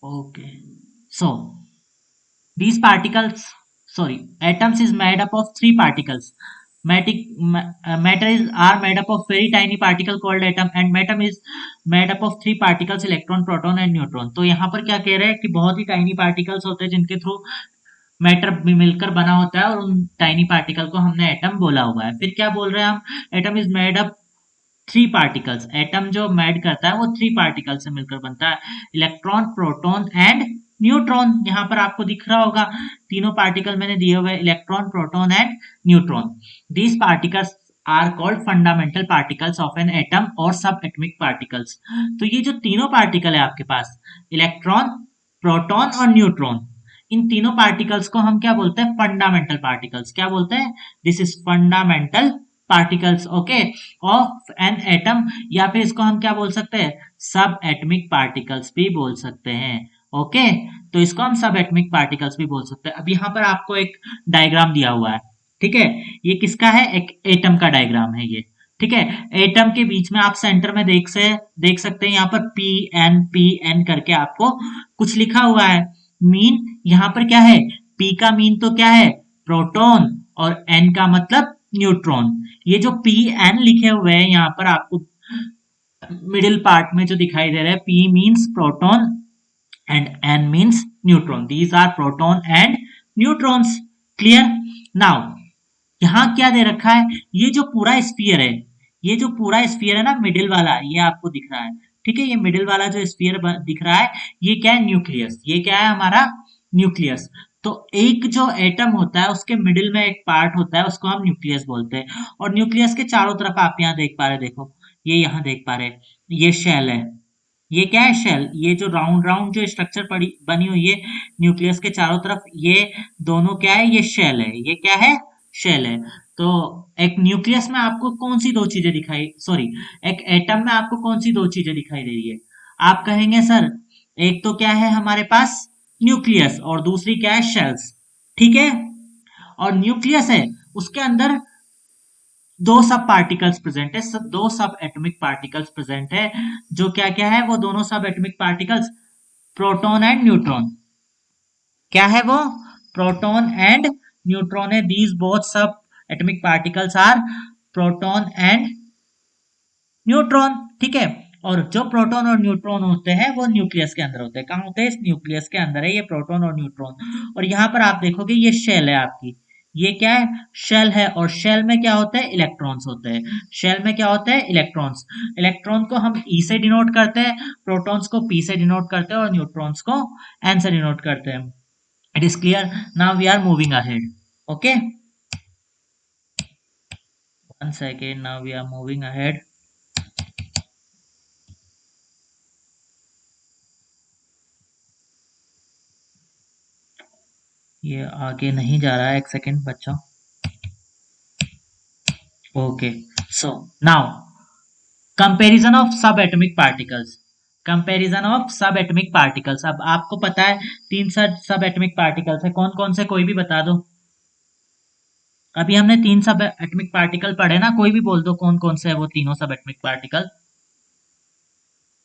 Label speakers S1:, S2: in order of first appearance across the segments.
S1: Okay. So these particles, sorry, atoms is made up of three particles. Matter is are made up of very tiny particle called atom, and atom is made up of three particles, electron, proton and neutron. तो यहाँ पर क्या कह रहे हैं कि बहुत ही tiny particles होते हैं जिनके थ्रू मैटर मिलकर बना होता है, और उन टाइनी पार्टिकल को हमने एटम बोला हुआ है। फिर क्या बोल रहे हैं हम, atom is made up three particles. Atom जो मेड करता है वो थ्री पार्टिकल से मिलकर बनता है, इलेक्ट्रॉन, प्रोटॉन एंड न्यूट्रॉन। यहाँ पर आपको दिख रहा होगा तीनों पार्टिकल मैंने दिए हुए, electron, proton and neutron. These particles are called fundamental particles of an atom और सब एटॉमिक पार्टिकल्स। तो ये जो तीनों पार्टिकल है आपके पास, इलेक्ट्रॉन, प्रोटॉन और न्यूट्रॉन, इन तीनों पार्टिकल्स को हम क्या बोलते हैं, फंडामेंटल पार्टिकल्स। क्या बोलते हैं, this is fundamental particles, okay, of an atom, या फिर इसको हम क्या बोल सकते हैं, सब एटॉमिक पार्टिकल्स भी बोल सकते हैं। ओके, तो इसको हम सब एटॉमिक पार्टिकल्स भी बोल सकते हैं। अब यहाँ पर आपको एक डायग्राम दिया हुआ है, ठीक है, ये किसका है, एक एटम का डायग्राम है ये, ठीक है। एटम के बीच में आप सेंटर में देख सकते हैं यहाँ पर पी एन करके आपको कुछ लिखा हुआ है। मीन यहाँ पर क्या है, पी का मीन तो क्या है, प्रोटॉन, और एन का मतलब न्यूट्रॉन। ये जो पी एन लिखे हुए हैं यहाँ पर आपको मिडिल पार्ट में जो दिखाई दे रहा है, P means proton and N means neutron. These are proton and neutrons. Clear. Now यहाँ क्या दे रखा है, ये जो पूरा स्फीयर है, ये जो पूरा स्फीयर है ना, मिडिल वाला, ये आपको दिख रहा है, ठीक है। ये मिडिल वाला जो स्फीयर दिख रहा है, ये क्या है, न्यूक्लियस। ये क्या है हमारा, न्यूक्लियस। तो एक जो एटम होता है उसके मिडिल में एक पार्ट होता है, उसको हम न्यूक्लियस बोलते हैं। और न्यूक्लियस के चारों तरफ आप यहाँ देख पा रहे, देखो ये यहाँ देख पा रहे, ये शेल है। ये क्या है, शेल। ये जो राउंड राउंड जो स्ट्रक्चर पड़ी बनी हुई है न्यूक्लियस के चारों तरफ, ये दोनों क्या है, ये शेल है। ये क्या है, शेल है। तो एक न्यूक्लियस में आपको कौन सी दो चीजें दिखाई, सॉरी, एक एटम में आपको कौन सी दो चीजें दिखाई दे रही है। आप कहेंगे सर, एक तो क्या है हमारे पास न्यूक्लियस, और दूसरी क्या है, शेल्स, ठीक है। और न्यूक्लियस है, उसके अंदर दो सब पार्टिकल्स प्रेजेंट है, दो सब एटॉमिक पार्टिकल्स प्रेजेंट है। जो क्या क्या है, वो दोनों subatomic particles, proton and neutron. क्या है वो, प्रोटॉन एंड न्यूट्रॉन है। These both subatomic particles are proton and neutron, ठीक है। और जो प्रोटॉन और न्यूट्रॉन होते हैं वो न्यूक्लियस के अंदर होते हैं। कहाँ होते हैं, इस न्यूक्लियस के अंदर है ये प्रोटॉन और न्यूट्रॉन। और यहाँ पर आप देखोगे ये शेल है आपकी, ये क्या है, शेल है। और शेल में क्या होता है, इलेक्ट्रॉन्स होते हैं। शेल में क्या होता है, इलेक्ट्रॉन्स। इलेक्ट्रॉन को हम ई से डिनोट करते हैं, प्रोटॉन्स को पी से डिनोट करते हैं, और न्यूट्रॉन्स को एन से डिनोट करते हैं। It is clear. Now we are moving ahead, okay, one second, now we are moving ahead. ये आगे नहीं जा रहा है, एक सेकेंड बच्चों। Okay, so now comparison of subatomic particles. Comparison of subatomic particles. अब आपको पता है तीन सब एटॉमिक पार्टिकल्स है, कौन कौन से, कोई भी बता दो। अभी हमने तीन सब एटॉमिक पार्टिकल पढ़े ना, कोई भी बोल दो कौन कौन से है वो तीनों सब atomic particle.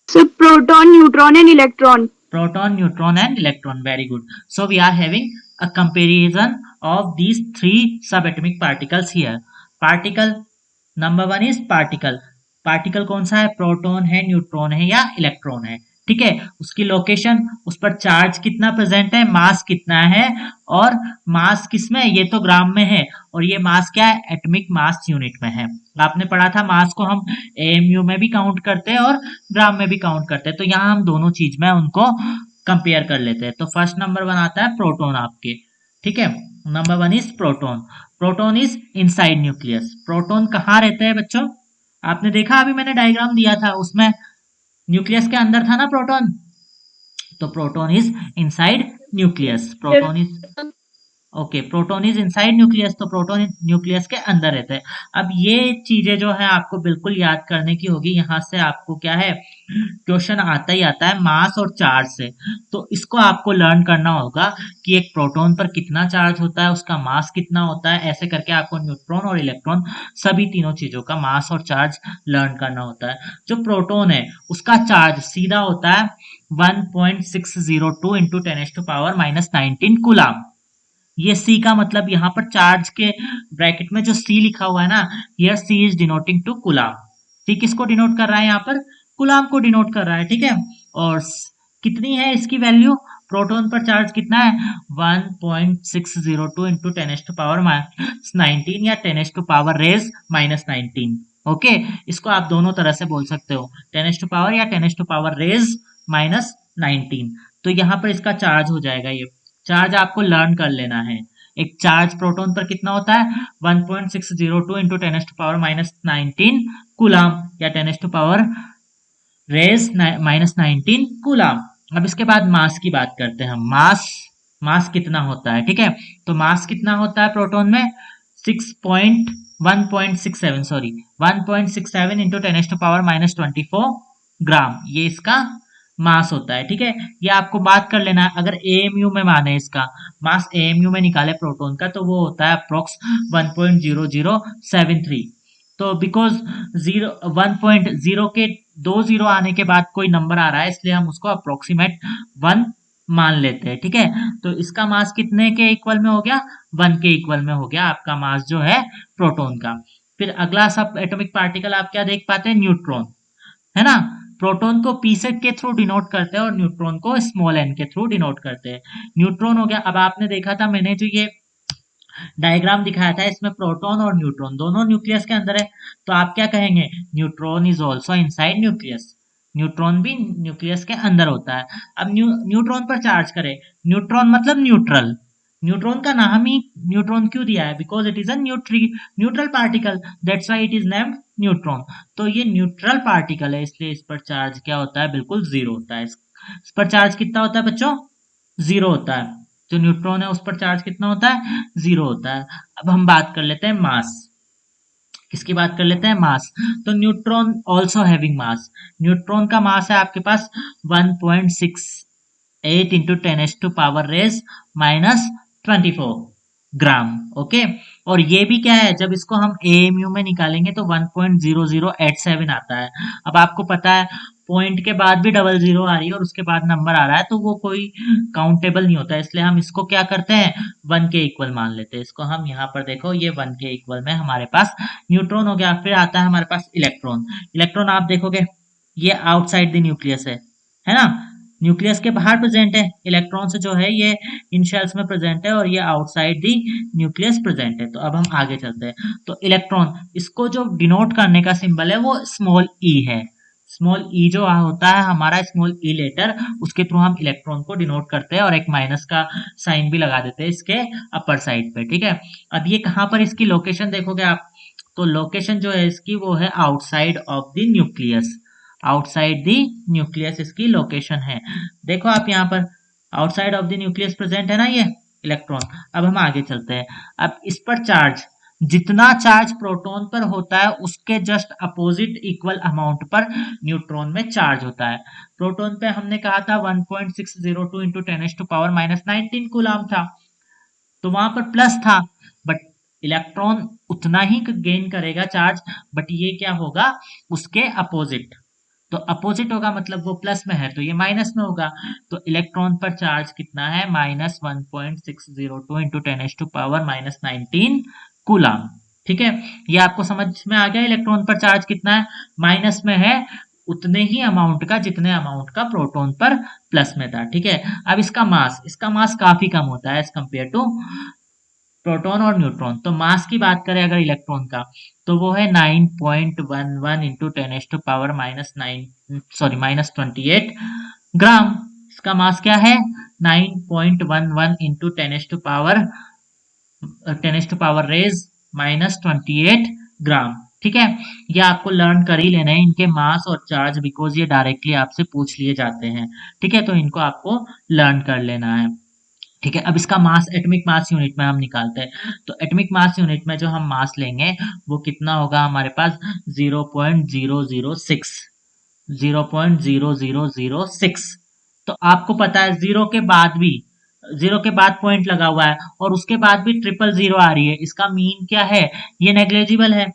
S2: So proton, neutron and electron.
S1: Proton, neutron and electron. Very good. So we are having a comparison of these three subatomic particles here. Particle number one is particle. Particle कौन सा है, proton है, neutron है या electron है, ठीक है। उसकी लोकेशन, उस पर चार्ज कितना प्रेजेंट है, मास कितना है, और मास किसमें, ये तो ग्राम में है, और ये मास क्या है, एटॉमिक मास यूनिट में है। आपने पढ़ा था मास को हम एएमयू में भी काउंट करते हैं और ग्राम में भी काउंट करते हैं। तो यहाँ हम दोनों चीज में उनको कंपेयर कर लेते हैं। तो फर्स्ट नंबर वन आता है प्रोटॉन आपके, ठीक है। Number one is proton. Proton is inside nucleus. Proton कहाँ रहते हैं बच्चों, आपने देखा अभी मैंने डायग्राम दिया था, उसमें न्यूक्लियस के अंदर था ना प्रोटॉन। तो proton is inside nucleus. Proton is okay, proton is inside nucleus, तो प्रोटॉन न्यूक्लियस के अंदर रहते हैं। अब ये चीजें जो है आपको बिल्कुल याद करने की होगी। यहाँ से आपको क्या है, क्वेश्चन आता ही आता है मास और चार्ज से। तो इसको आपको लर्न करना होगा कि एक प्रोटॉन पर कितना चार्ज होता है, उसका मास कितना होता है। ऐसे करके आपको न्यूट्रॉन और इलेक्ट्रॉन सभी तीनों चीजों का मास और चार्ज लर्न करना होता है। जो प्रोटॉन है उसका चार्ज सीधा होता है 1.602 इंटू 10⁻⁻19 कूलाम। ये C का मतलब यहाँ पर चार्ज के ब्रैकेट में जो C लिखा हुआ है ना, here C is denoting to coulomb. C किसको डिनोट कर रहा है यहाँ पर? कूलाम को डिनोट कर रहा है, ठीक है। और कितनी है इसकी वैल्यू? प्रोटॉन पर चार्ज कितना है? 1.602 इंटू 10⁻⁻19 या 10⁻⁻⁻19। ओके, इसको आप दोनों तरह से बोल सकते हो, 10⁻⁻ या 10⁻⁻⁻19। तो यहाँ पर इसका चार्ज हो जाएगा। ये चार्ज आपको लर्न कर लेना है। एक चार्ज प्रोटॉन पर कितना होता है? 1.602 इंटू 10⁻⁻19 कूलाम या 10⁻⁻⁻19 कूलाम। अब इसके बाद मास की बात करते हैं। मास कितना होता है, ठीक है। तो मास कितना होता है प्रोटॉन में? 1.67 इंटू 10⁻⁻24 ग्राम, ये इसका मास होता है, ठीक है। ये आपको बात कर लेना है। अगर एएमयू में माने इसका मास, एएमयू में निकाले प्रोटॉन का, तो वो होता है अप्रोक्स 1.0073। तो बिकॉज 1.0 के 2 जीरो आने के बाद कोई नंबर आ रहा है, इसलिए हम उसको अप्रोक्सीमेट 1 मान लेते हैं, ठीक है। तो इसका मास कितने के इक्वल में हो गया? 1 के इक्वल में हो गया आपका मास जो है प्रोटॉन का। फिर अगला सब एटॉमिक पार्टिकल आप क्या देख पाते हैं? न्यूट्रॉन, है ना। प्रोटॉन को पी सेट के थ्रू डिनोट करते हैं और न्यूट्रॉन को स्मॉल एन के थ्रू डिनोट करते हैं। न्यूट्रॉन हो गया। अब आपने देखा था, मैंने जो ये डायग्राम दिखाया था, इसमें प्रोटॉन और न्यूट्रॉन दोनों न्यूक्लियस के अंदर है। तो आप क्या कहेंगे? Neutron is also inside nucleus. Neutron भी न्यूक्लियस के अंदर होता है। अब न्यूट्रॉन पर चार्ज करें। न्यूट्रॉन मतलब न्यूट्रल। न्यूट्रॉन का नाम ही न्यूट्रॉन क्यों दिया है? Because it is a neutral particle, that's why it is named neutron. तो ये न्यूट्रल पार्टिकल है, इसलिए इस पर चार्ज क्या होता है? बिल्कुल जीरो होता है। इस पर चार्ज कितना होता है बच्चों? जीरो होता है। जो न्यूट्रॉन है उस पर चार्ज कितना होता है? जीरो होता है। अब हम बात कर लेते हैं मास। किसकी बात कर लेते हैं? मास। तो neutron also having mass. Neutron का मास है आपके पास 1.68 इंटू 10⁻⁻⁻24 ग्राम। ओके, और ये भी क्या है? जब इसको हम एएमयू में निकालेंगे तो 1.0087 आता है। अब आपको पता है पॉइंट के बाद भी डबल जीरो आ रही है और उसके बाद नंबर आ रहा है, तो वो कोई काउंटेबल नहीं होता है, इसलिए हम इसको क्या करते हैं? 1 के इक्वल मान लेते हैं। इसको हम यहाँ पर देखो, ये 1 के इक्वल में हमारे पास न्यूट्रॉन हो गया। फिर आता है हमारे पास इलेक्ट्रॉन। इलेक्ट्रॉन आप देखोगे ये आउटसाइड द न्यूक्लियस है ना। न्यूक्लियस के बाहर प्रेजेंट है। इलेक्ट्रॉन्स जो है ये इन शेल्स में प्रेजेंट है और ये आउटसाइड दी न्यूक्लियस प्रेजेंट है। तो अब हम आगे चलते हैं। तो इलेक्ट्रॉन, इसको जो डिनोट करने का सिंबल है वो स्मॉल ई है। स्मॉल ई जो होता है हमारा स्मॉल ई लेटर, उसके थ्रू हम इलेक्ट्रॉन को डिनोट करते हैं और एक माइनस का साइन भी लगा देते हैं इसके अपर साइड पे, ठीक है। अब ये कहाँ पर इसकी लोकेशन देखोगे आप, तो लोकेशन जो है इसकी वो है outside of the nucleus. Outside the nucleus इसकी लोकेशन है। देखो आप यहाँ पर outside of the nucleus present है ना ये इलेक्ट्रॉन। अब हम आगे चलते हैं। अब इस पर चार्ज, जितना चार्ज प्रोटॉन पर होता है उसके जस्ट अपोजिट इक्वल अमाउंट पर न्यूट्रॉन में चार्ज होता है। प्रोटॉन पे हमने कहा था 1.602 इंटू 10⁻⁻19 कूलाम था, तो वहां पर प्लस था। बट इलेक्ट्रॉन उतना ही गेन करेगा चार्ज, बट ये क्या होगा? उसके अपोजिट। तो अपोजिट होगा मतलब वो प्लस में है तो ये माइनस में होगा। तो इलेक्ट्रॉन पर चार्ज कितना है? -1.602 इंटू 10⁻⁻19 कूलाम, ठीक है। ये आपको समझ में आ गया इलेक्ट्रॉन पर चार्ज कितना है? माइनस में है उतने ही अमाउंट का जितने अमाउंट का प्रोटॉन पर प्लस में था, ठीक है। अब इसका मास काफी कम होता है एज कंपेयर टू प्रोटॉन और न्यूट्रॉन। तो मास की बात करें अगर इलेक्ट्रॉन का, तो वो है 9.11 इंटू 10⁻⁻28 ग्राम। इसका मास क्या है? 9.11 इंटू 10⁻⁻⁻28 ग्राम, ठीक है। ये आपको लर्न कर ही लेना है इनके मास और चार्ज, बिकॉज ये डायरेक्टली आपसे पूछ लिए जाते हैं, ठीक है। तो इनको आपको लर्न कर लेना है, ठीक है। अब इसका मास एटॉमिक मास यूनिट में हम निकालते हैं। तो एटॉमिक मास यूनिट में जो हम मास लेंगे वो कितना होगा हमारे पास? 0.006। 0.0006। तो आपको पता है जीरो के बाद पॉइंट लगा हुआ है और उसके बाद भी ट्रिपल जीरो आ रही है, इसका मीन क्या है? ये नेग्लेजिबल है,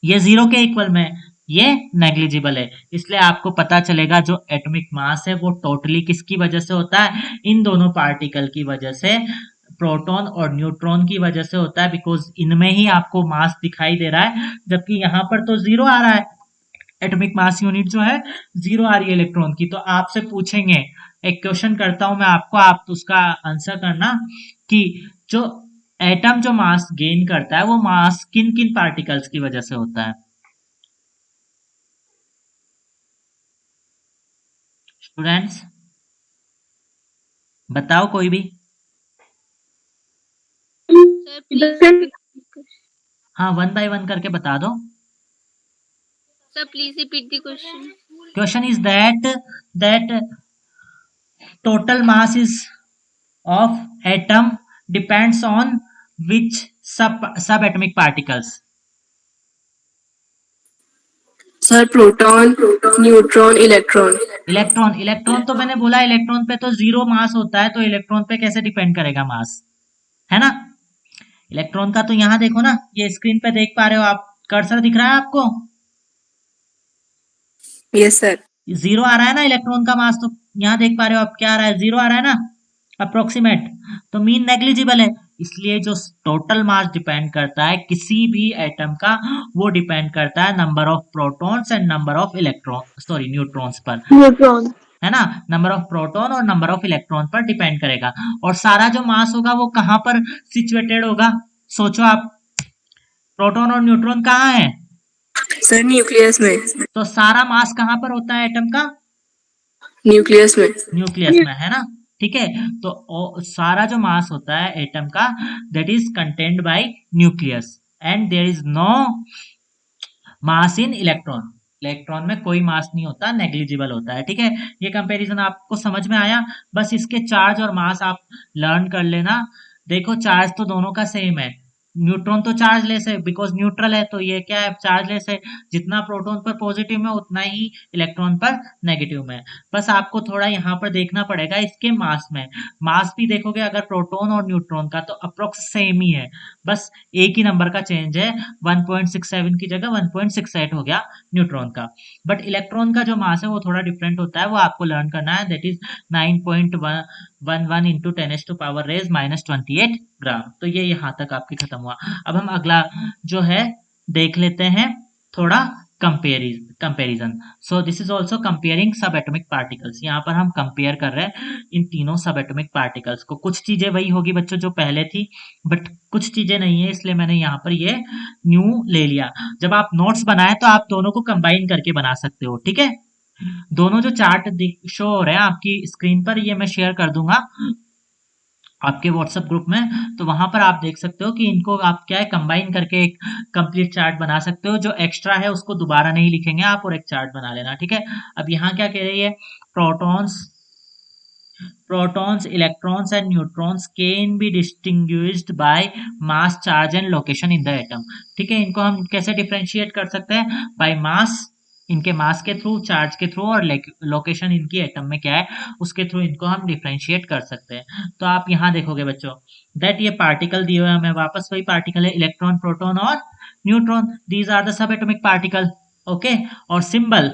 S1: ये जीरो के इक्वल में। ये नेग्लिजिबल है। इसलिए आपको पता चलेगा जो एटॉमिक मास है वो टोटली किसकी वजह से होता है, इन दोनों पार्टिकल की वजह से, प्रोटॉन और न्यूट्रॉन की वजह से होता है, बिकॉज इनमें ही आपको मास दिखाई दे रहा है, जबकि यहाँ पर तो जीरो आ रहा है, एटॉमिक मास यूनिट जो है जीरो आ रही है इलेक्ट्रॉन की। तो आपसे पूछेंगे, एक क्वेश्चन करता हूं मैं आपको, आप उसका आंसर करना कि जो एटम जो मास गेन करता है वो मास किन किन पार्टिकल्स की वजह से होता है। स्टूडेंट्स बताओ कोई भी।
S3: सर प्लीज,
S1: हाँ, वन बाय वन करके बता दो।
S3: Sir please repeat the question.
S1: Question is that total mass is of atom depends on which subatomic particles।
S4: Sir proton, neutron, electron.
S1: Electron तो मैंने बोला, इलेक्ट्रॉन पे तो जीरो मास होता है, तो इलेक्ट्रॉन पे कैसे डिपेंड करेगा मास, है ना। इलेक्ट्रॉन का तो यहाँ देखो ना, ये स्क्रीन पे देख पा रहे हो आप, कर्सर दिख रहा है आपको,
S4: यस सर।
S1: जीरो आ रहा है ना इलेक्ट्रॉन का मास, तो यहाँ देख पा रहे हो आप क्या आ रहा है, जीरो आ रहा है ना, अप्रोक्सीमेट, तो मीन नेग्लिजिबल है। इसलिए जो टोटल मास डिपेंड करता है किसी भी एटम का, वो डिपेंड करता है number of protons and number of electron, sorry neutrons पर,
S2: न्यूट्रॉन।
S1: है ना। नंबर ऑफ प्रोटॉन और नंबर ऑफ इलेक्ट्रॉन पर डिपेंड करेगा। और सारा जो मास होगा वो कहाँ पर सिचुएटेड होगा, सोचो आप, प्रोटॉन और न्यूट्रॉन कहाँ है,
S4: सर न्यूक्लियस में।
S1: तो सारा मास कहाँ पर होता है एटम का,
S4: न्यूक्लियस में।
S1: न्यूक्लियस में, है ना। ठीक है, तो सारा जो मास होता है एटम का, that is contained by nucleus, and there is no mass in electron. Electron में कोई मास नहीं होता, नेग्लिजिबल होता है। ठीक है, ये कंपैरिजन आपको समझ में आया। बस इसके चार्ज और मास आप लर्न कर लेना। देखो चार्ज तो दोनों का सेम है, न्यूट्रॉन तो चार्जलेस है बिकॉज न्यूट्रल है, तो ये क्या है, चार्जलेस है। जितना प्रोटॉन पर पॉजिटिव में उतना ही इलेक्ट्रॉन पर नेगेटिव में। बस आपको थोड़ा यहाँ पर देखना पड़ेगा इसके मास में, मास भी देखोगे अगर प्रोटॉन और न्यूट्रॉन का तो अप्रोक्स सेम ही है, बस एक ही नंबर का चेंज है, 1.67 की जगह 1.68 हो गया न्यूट्रॉन का। बट इलेक्ट्रॉन का जो मास है वो थोड़ा डिफरेंट होता है, वो आपको लर्न करना है, दैट इज 9.11 इंटू 10⁻⁻⁻28 ग्राम। तो ये यहाँ तक आपकी खत्म हुआ। अब हम अगला जो है देख लेते हैं थोड़ा comparison. So this is also comparing सब एटॉमिक पार्टिकल्स। यहाँ पर हम कंपेयर कर रहे हैं इन तीनों सब एटॉमिक पार्टिकल्स को। कुछ चीजें वही होगी बच्चों जो पहले थी, बट कुछ चीजें नहीं है, इसलिए मैंने यहाँ पर ये न्यू ले लिया। जब आप नोट्स बनाए तो आप दोनों को कंबाइन करके बना सकते हो। ठीक है, दोनों जो चार्ट शो हो रहे हैं आपकी स्क्रीन पर, ये मैं शेयर कर दूंगा आपके व्हाट्सएप ग्रुप में, तो वहां पर आप देख सकते हो कि इनको आप क्या है कंबाइन करके एक कंप्लीट चार्ट बना सकते हो। जो एक्स्ट्रा है उसको दोबारा नहीं लिखेंगे आप, और एक चार्ट बना लेना। ठीक है, अब यहाँ क्या कह रही है, protons, electrons and neutrons can be distinguished by mass, charge and location in the atom। ठीक है, इनको हम कैसे डिफरेंशिएट कर सकते हैं, बाय मास, इनके मास के थ्रू, चार्ज के थ्रू, और लोकेशन इनकी एटम में क्या है उसके थ्रू इनको हम डिफरेंशिएट कर सकते हैं। तो आप यहाँ देखोगे बच्चों, दैट ये पार्टिकल दिए हुए हमें, वापस वही पार्टिकल है, इलेक्ट्रॉन, प्रोटॉन और neutron, these are the subatomic particle. Okay, और सिंबल,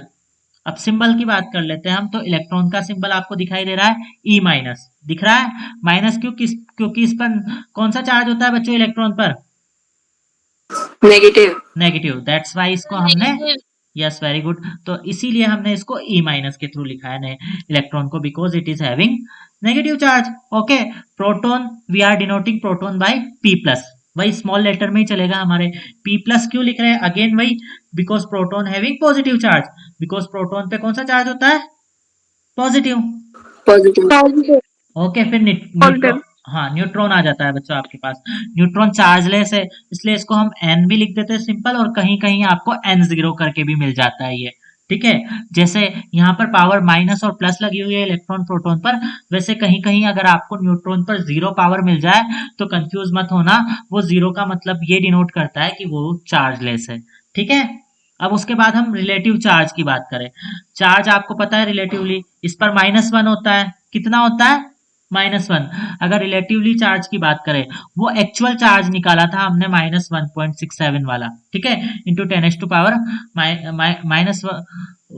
S1: अब सिंबल की बात कर लेते हैं हम। तो इलेक्ट्रॉन का सिंबल आपको दिखाई दे रहा है ई माइनस, दिख रहा है माइनस, क्योंकि इस पर कौन सा चार्ज होता है बच्चों इलेक्ट्रॉन पर,
S4: नेगेटिव।
S1: नेगेटिव, दैट्स वाई इसको हमने, यस वेरी गुड, तो इसीलिए हमने इसको ई माइनस के थ्रू लिखा है इलेक्ट्रॉन को, because it is having negative charge. Okay, proton, we are denoting proton by P plus, वही स्मॉल लेटर में ही चलेगा हमारे। पी प्लस क्यों लिख रहे हैं, अगेन वही, because proton having positive charge, because proton पे कौन सा चार्ज होता है, पॉजिटिव।
S4: पॉजिटिव।
S1: ओके, फिर न्यूट्रॉन, हाँ न्यूट्रॉन आ जाता है बच्चों आपके पास। न्यूट्रॉन चार्जलेस है, इसलिए इसको हम एन भी लिख देते हैं सिंपल, और कहीं कहीं आपको एन जीरो करके भी मिल जाता है ये। ठीक है, जैसे यहाँ पर पावर माइनस और प्लस लगी हुई है इलेक्ट्रॉन प्रोटॉन पर, वैसे कहीं कहीं अगर आपको न्यूट्रॉन पर जीरो पावर मिल जाए तो कंफ्यूज मत होना, वो जीरो का मतलब ये डिनोट करता है कि वो चार्जलेस है। ठीक है, अब उसके बाद हम रिलेटिव चार्ज की बात करें। चार्ज आपको पता है रिलेटिवली इस पर -1 होता है, कितना होता है -1। अगर रिलेटिवली चार्ज की बात करें, वो एक्चुअल चार्ज निकाला था हमने -1.67 वाला, ठीक है, इंटू 10⁻⁻, माइनस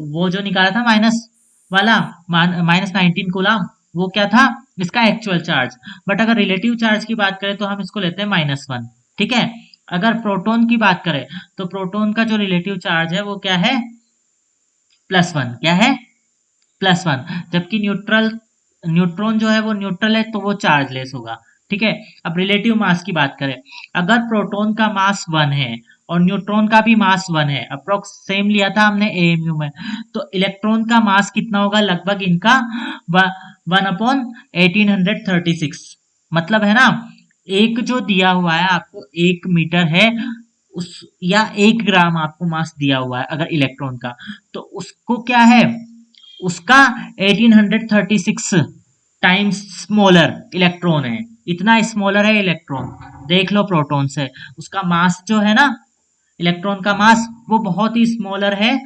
S1: वो जो निकाला था माइनस वाला -19 कूलम, वो क्या था, इसका एक्चुअल चार्ज। बट अगर रिलेटिव चार्ज की बात करें तो हम इसको लेते हैं -1, ठीक है। अगर प्रोटॉन की बात करें तो प्रोटॉन का जो रिलेटिव चार्ज है वो क्या है, +1। क्या है, +1। जबकि न्यूट्रॉन जो है वो न्यूट्रल है, तो वो चार्जलेस होगा, ठीक है। अब रिलेटिव मास की बात करें, अगर प्रोटॉन का मास 1 है और न्यूट्रॉन का भी मास 1 है, अप्रोक्स सेम लिया था हमने एएमयू में, तो इलेक्ट्रॉन का मास कितना होगा, लगभग इनका 1/1836। मतलब है ना, एक जो दिया हुआ है आपको 1 मीटर है, उस या 1 ग्राम आपको मास दिया हुआ है अगर इलेक्ट्रॉन का, तो उसको क्या है, उसका 1836 टाइम्स स्मॉलर इलेक्ट्रॉन है। इतना स्मॉलर है इलेक्ट्रॉन, देख लो प्रोटॉन से, उसका मास जो है ना, इलेक्ट्रॉन का मास वो बहुत ही स्मॉलर है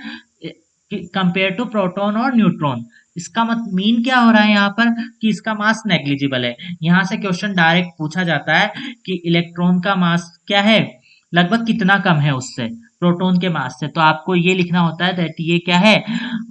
S1: कंपेयर टू प्रोटॉन और न्यूट्रॉन। इसका मत मीन क्या हो रहा है यहाँ पर, कि इसका मास नेग्लिजिबल है। यहाँ से क्वेश्चन डायरेक्ट पूछा जाता है कि इलेक्ट्रॉन का मास क्या है, लगभग कितना कम है उससे, प्रोटॉन के मास से। तो आपको ये लिखना होता है दैट ये क्या है,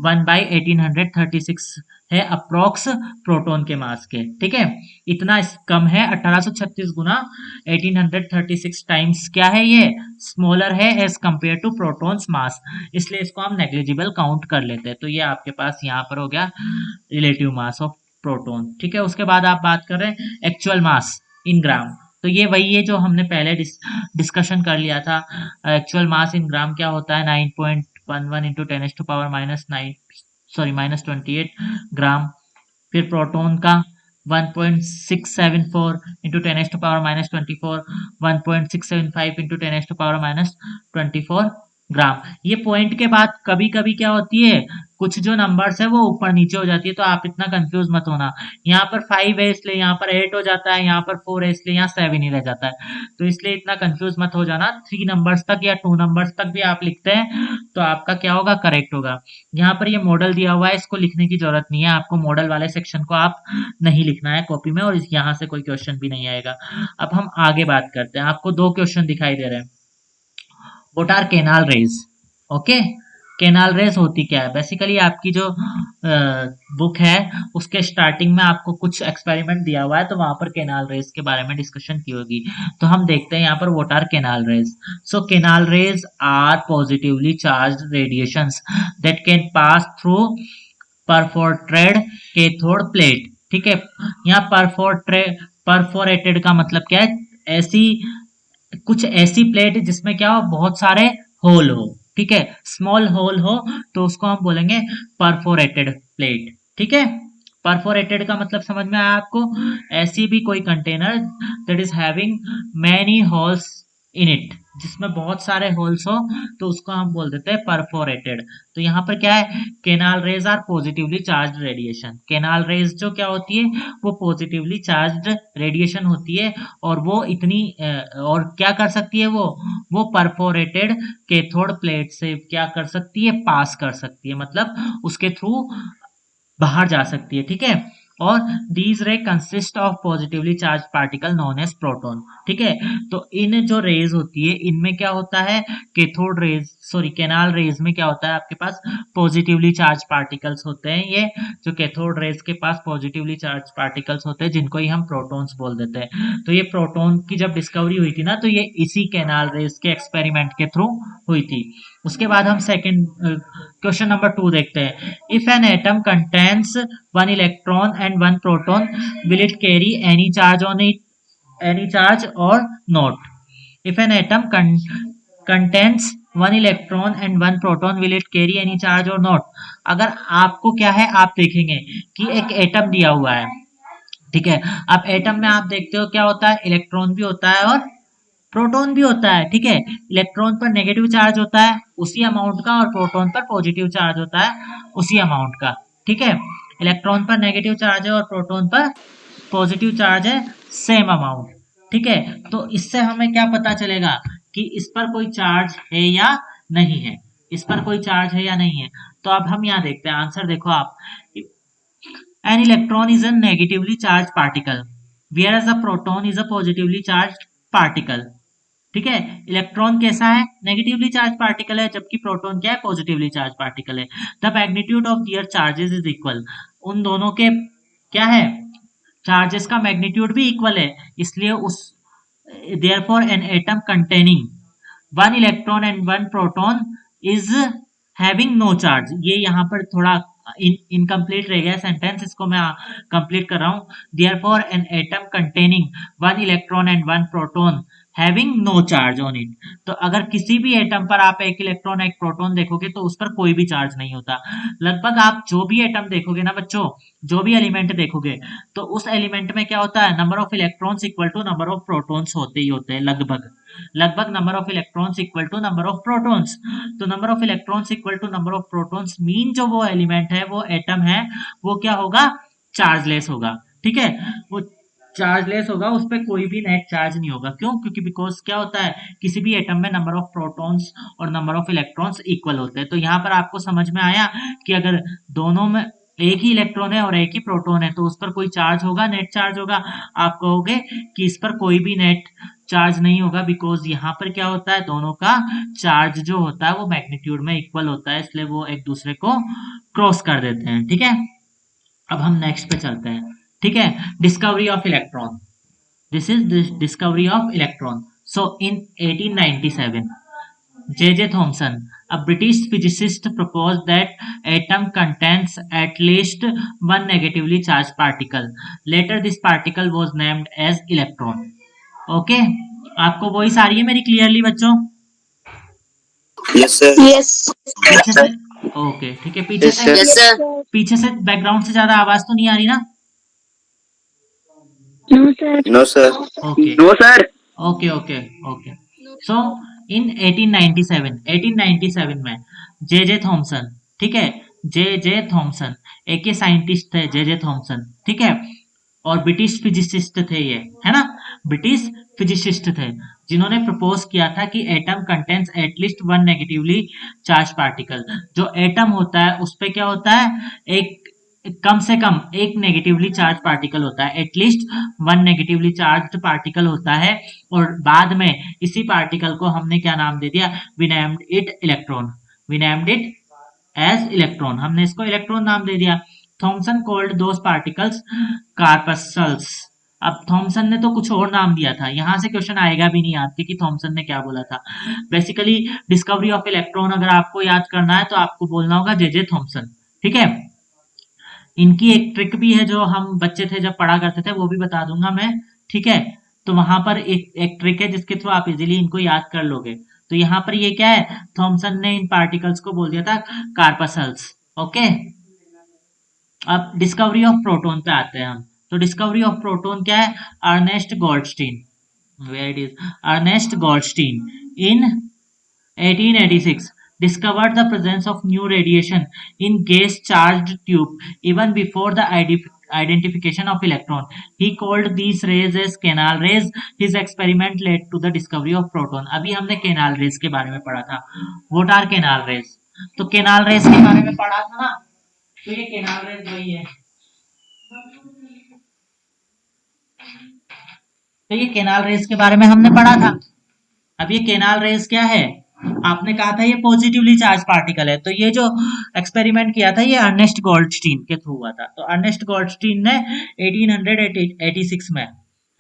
S1: 1/1836 है अप्रोक्स प्रोटॉन के मास के, ठीक है। इतना कम है, 1836 गुना 1836 टाइम्स क्या है, ये स्मॉलर है एज कंपेयर टू प्रोटॉन्स मास, इसलिए इसको हम नेग्लिजिबल काउंट कर लेते हैं। तो ये आपके पास यहाँ पर हो गया रिलेटिव मास ऑफ प्रोटॉन, ठीक है। उसके बाद आप बात कर रहे हैं एक्चुअल मास इन ग्राम, तो ये वही है जो हमने पहले डिस्कशन कर लिया था। एक्चुअल मास इन ग्राम क्या होता है, 9.11 इंटू 10⁻⁻9 सॉरी -28 ग्राम। फिर प्रोटॉन का 1.674 इंटू 10⁻⁻24, 1.675 इंटू 10⁻⁻24 ग्राम। ये पॉइंट के बाद कभी कभी क्या होती है, कुछ जो नंबर्स है वो ऊपर नीचे हो जाती है, तो आप इतना कंफ्यूज मत होना। यहाँ पर 5 है इसलिए यहाँ पर 8 हो जाता है, यहाँ पर 4 है इसलिए यहाँ 7 ही रह जाता है, तो इसलिए इतना कंफ्यूज मत हो जाना। 3 नंबर्स तक या 2 नंबर्स तक भी आप लिखते हैं तो आपका क्या होगा, करेक्ट होगा। यहाँ पर ये मॉडल दिया हुआ है, इसको लिखने की जरूरत नहीं है आपको, मॉडल वाले सेक्शन को आप नहीं लिखना है कॉपी में, और यहाँ से कोई क्वेश्चन भी नहीं आएगा। अब हम आगे बात करते हैं, आपको 2 क्वेश्चन दिखाई दे रहे हैं। What are canal rays, okay. Canal rays होती क्या है, बेसिकली आपकी जो बुक है उसके स्टार्टिंग में आपको कुछ एक्सपेरिमेंट दिया हुआ है, तो वहां पर केनाल रेज के बारे में डिस्कशन की होगी। तो हम देखते हैं यहाँ पर what are canal rays. So canal rays are positively charged radiations that can pass through perforated cathode plate, ठीक है। यहाँ परफोरेटेड का मतलब क्या है, ऐसी कुछ ऐसी प्लेट जिसमें क्या हो, बहुत सारे होल हो, ठीक है, स्मॉल होल हो, तो उसको हम बोलेंगे परफोरेटेड प्लेट, ठीक है। परफोरेटेड का मतलब समझ में आया आपको, ऐसी भी कोई container that is having many holes in it, जिसमें बहुत सारे होल्स हो, तो उसको हम बोल देते हैं परफोरेटेड। तो यहाँ पर क्या है, canal rays are positively charged radiation. Canal rays जो क्या होती है, वो पॉजिटिवली चार्ज्ड रेडिएशन होती है, और वो इतनी और क्या कर सकती है, वो परफोरेटेड कैथोड प्लेट से क्या कर सकती है, पास कर सकती है, मतलब उसके थ्रू बाहर जा सकती है, ठीक है। और these ray consist of positively charge particle known as proton, ठीक है। तो इन जो रेज होती है इनमें क्या होता है, cathode rays sorry canal raise में क्या होता है, आपके पास पॉजिटिवली चार्ज पार्टिकल्स होते हैं। ये जो कैथोड रेज के पास पॉजिटिवली चार्ज पार्टिकल्स होते हैं, जिनको ही हम प्रोटॉन्स बोल देते हैं। तो ये प्रोटॉन की जब डिस्कवरी हुई थी ना, तो ये इसी केनाल रेज के एक्सपेरिमेंट के थ्रू हुई थी। उसके बाद हम सेकंड क्वेश्चन नंबर 2 देखते हैं। If an atom contains 1 electron and 1 proton, will it carry any charge on it, any charge or not. If an atom contains 1 electron and 1 proton, will it carry any charge or not. अगर आपको क्या है, आप देखेंगे कि एक atom दिया हुआ है, ठीक है। अब एटम में आप देखते हो क्या होता है, इलेक्ट्रॉन भी होता है और प्रोटॉन भी होता है, ठीक है। इलेक्ट्रॉन पर नेगेटिव चार्ज होता है उसी अमाउंट का, और प्रोटॉन पर पॉजिटिव चार्ज होता है उसी अमाउंट का, ठीक है। इलेक्ट्रॉन पर नेगेटिव चार्ज है और प्रोटॉन पर पॉजिटिव चार्ज है, सेम अमाउंट, ठीक है। तो इससे हमें क्या पता चलेगा कि इस पर कोई चार्ज है या नहीं है, इस पर कोई चार्ज है या नहीं है। तो अब हम यहाँ देखते हैं आंसर, देखो आप, An electron is a negatively charged particle, whereas a proton is a positively charged particle. ठीक है, इलेक्ट्रॉन कैसा है? नेगेटिवली चार्ज पार्टिकल है, जबकि प्रोटॉन क्या है? पॉजिटिवली चार्ज पार्टिकल है. The magnitude of their charges is equal. उन दोनों के क्या है? चार्जेस का मैग्नीट्यूड भी इक्वल है, इसलिए उस therefore an atom containing one electron and one proton is having no charge. ये यहाँ पर थोड़ा इनकम्प्लीट रह गया सेंटेंस, इसको मैं कंप्लीट कर रहा हूँ. therefore an atom containing one electron and one proton having no charge on it. तो अगर किसी भी एटम पर आप एक इलेक्ट्रॉन एक प्रोटॉन देखोगे तो उस पर कोई भी चार्ज नहीं होता. लगभग आप जो भी एटम देखोगे ना बच्चों, जो भी एलिमेंट देखोगे तो उस एलिमेंट में क्या होता है? Number of electrons equal to number of protons होते ही होते हैं. लगभग number of electrons equal to number of protons. तो number of electrons equal to number of protons mean जो वो एलिमेंट है, वो एटम है, वो क्या होगा? चार्जलेस होगा. ठीक है, वो चार्जलेस होगा, उस पर कोई भी नेट चार्ज नहीं होगा. क्यों? क्योंकि बिकॉज क्या होता है, किसी भी एटम में नंबर ऑफ प्रोटॉन्स और नंबर ऑफ इलेक्ट्रॉन्स इक्वल होते हैं. तो यहाँ पर आपको समझ में आया कि अगर दोनों में एक ही इलेक्ट्रॉन है और एक ही प्रोटॉन है तो उस पर कोई चार्ज होगा, नेट चार्ज होगा. आप कहोगे कि इस पर कोई भी नेट चार्ज नहीं होगा, बिकॉज यहाँ पर क्या होता है, दोनों का चार्ज जो होता है वो मैग्नीट्यूड में इक्वल होता है, इसलिए वो एक दूसरे को क्रॉस कर देते हैं. ठीक है, अब हम नेक्स्ट पे चलते हैं. ठीक है, discovery of electron. This is discovery of electron. So in 1897 J.J. Thomson, a British physicist, proposed that atom contains at least one negatively charged particle. Later this particle was named as electron. Okay, आपको वही सारी है मेरी clearly बच्चों?
S5: Yes, sir.
S2: Yes.
S1: पीछे से okay, ठीक है, पीछे
S5: Yes,
S1: से
S5: sir.
S3: Yes, sir.
S1: पीछे से बैकग्राउंड से ज्यादा आवाज तो नहीं आ रही ना?
S2: No, sir.
S5: No, sir.
S1: Okay
S2: No, sir.
S1: Okay okay okay. So in 1897 में जे थॉमसन, ठीक है, जे थॉमसन एक ये साइंटिस्ट थे, जे थॉमसन, ठीक है, और ब्रिटिश फिजिसिस्ट थे ये, है ना, ब्रिटिश फिजिसिस्ट थे, जिन्होंने प्रपोज किया था कि atom contains at least one negatively charge particle. जो एटम होता है उस पे क्या होता है? एक कम से कम एक नेगेटिवली चार्ज पार्टिकल होता है, at least one negatively charged particle होता है. और बाद में इसी पार्टिकल को हमने क्या नाम दे दिया? We named it electron. We named it as electron. हमने इसको इलेक्ट्रॉन नाम दे दिया. Thomson called those particles corpuscles. अब थॉमसन ने तो कुछ और नाम दिया था, यहां से क्वेश्चन आएगा भी नहीं आपके कि थॉमसन ने क्या बोला था. बेसिकली डिस्कवरी ऑफ इलेक्ट्रॉन अगर आपको याद करना है तो आपको बोलना होगा जे थॉमसन. ठीक है, इनकी एक ट्रिक भी है जो हम बच्चे थे जब पढ़ा करते थे, वो भी बता दूंगा मैं. ठीक है, तो वहां पर एक ट्रिक है जिसके थ्रू आप इजीली इनको याद कर लोगे. तो यहाँ पर ये क्या है? थॉमसन ने इन पार्टिकल्स को बोल दिया था कार्पस्कल्स. ओके, अब डिस्कवरी ऑफ प्रोटॉन पे आते हैं हम. तो डिस्कवरी ऑफ प्रोटॉन क्या है? Ernest Goldstein, where it is, Ernest Goldstein in 1886 discovered the presence of new radiation in gas charged tube even before the identification of electron. He called these rays as canal rays. His experiment led to the discovery of proton. अभी हमने canal raise के बारे में पढ़ा था. What are canal rays? तो canal raise के बारे में पढ़ा था ना, तो ये कैनाल रेज वही है. तो ये कैनाल रेज के बारे में हमने पढ़ा था. अब ये कैनाल रेज क्या है? आपने कहा था ये पॉजिटिवली चार्ज पार्टिकल है. तो ये जो एक्सपेरिमेंट किया था ये अर्नेस्ट गोल्डस्टीन के थ्रू हुआ था. तो अर्नेस्ट गोल्डस्टीन ने 1886 में,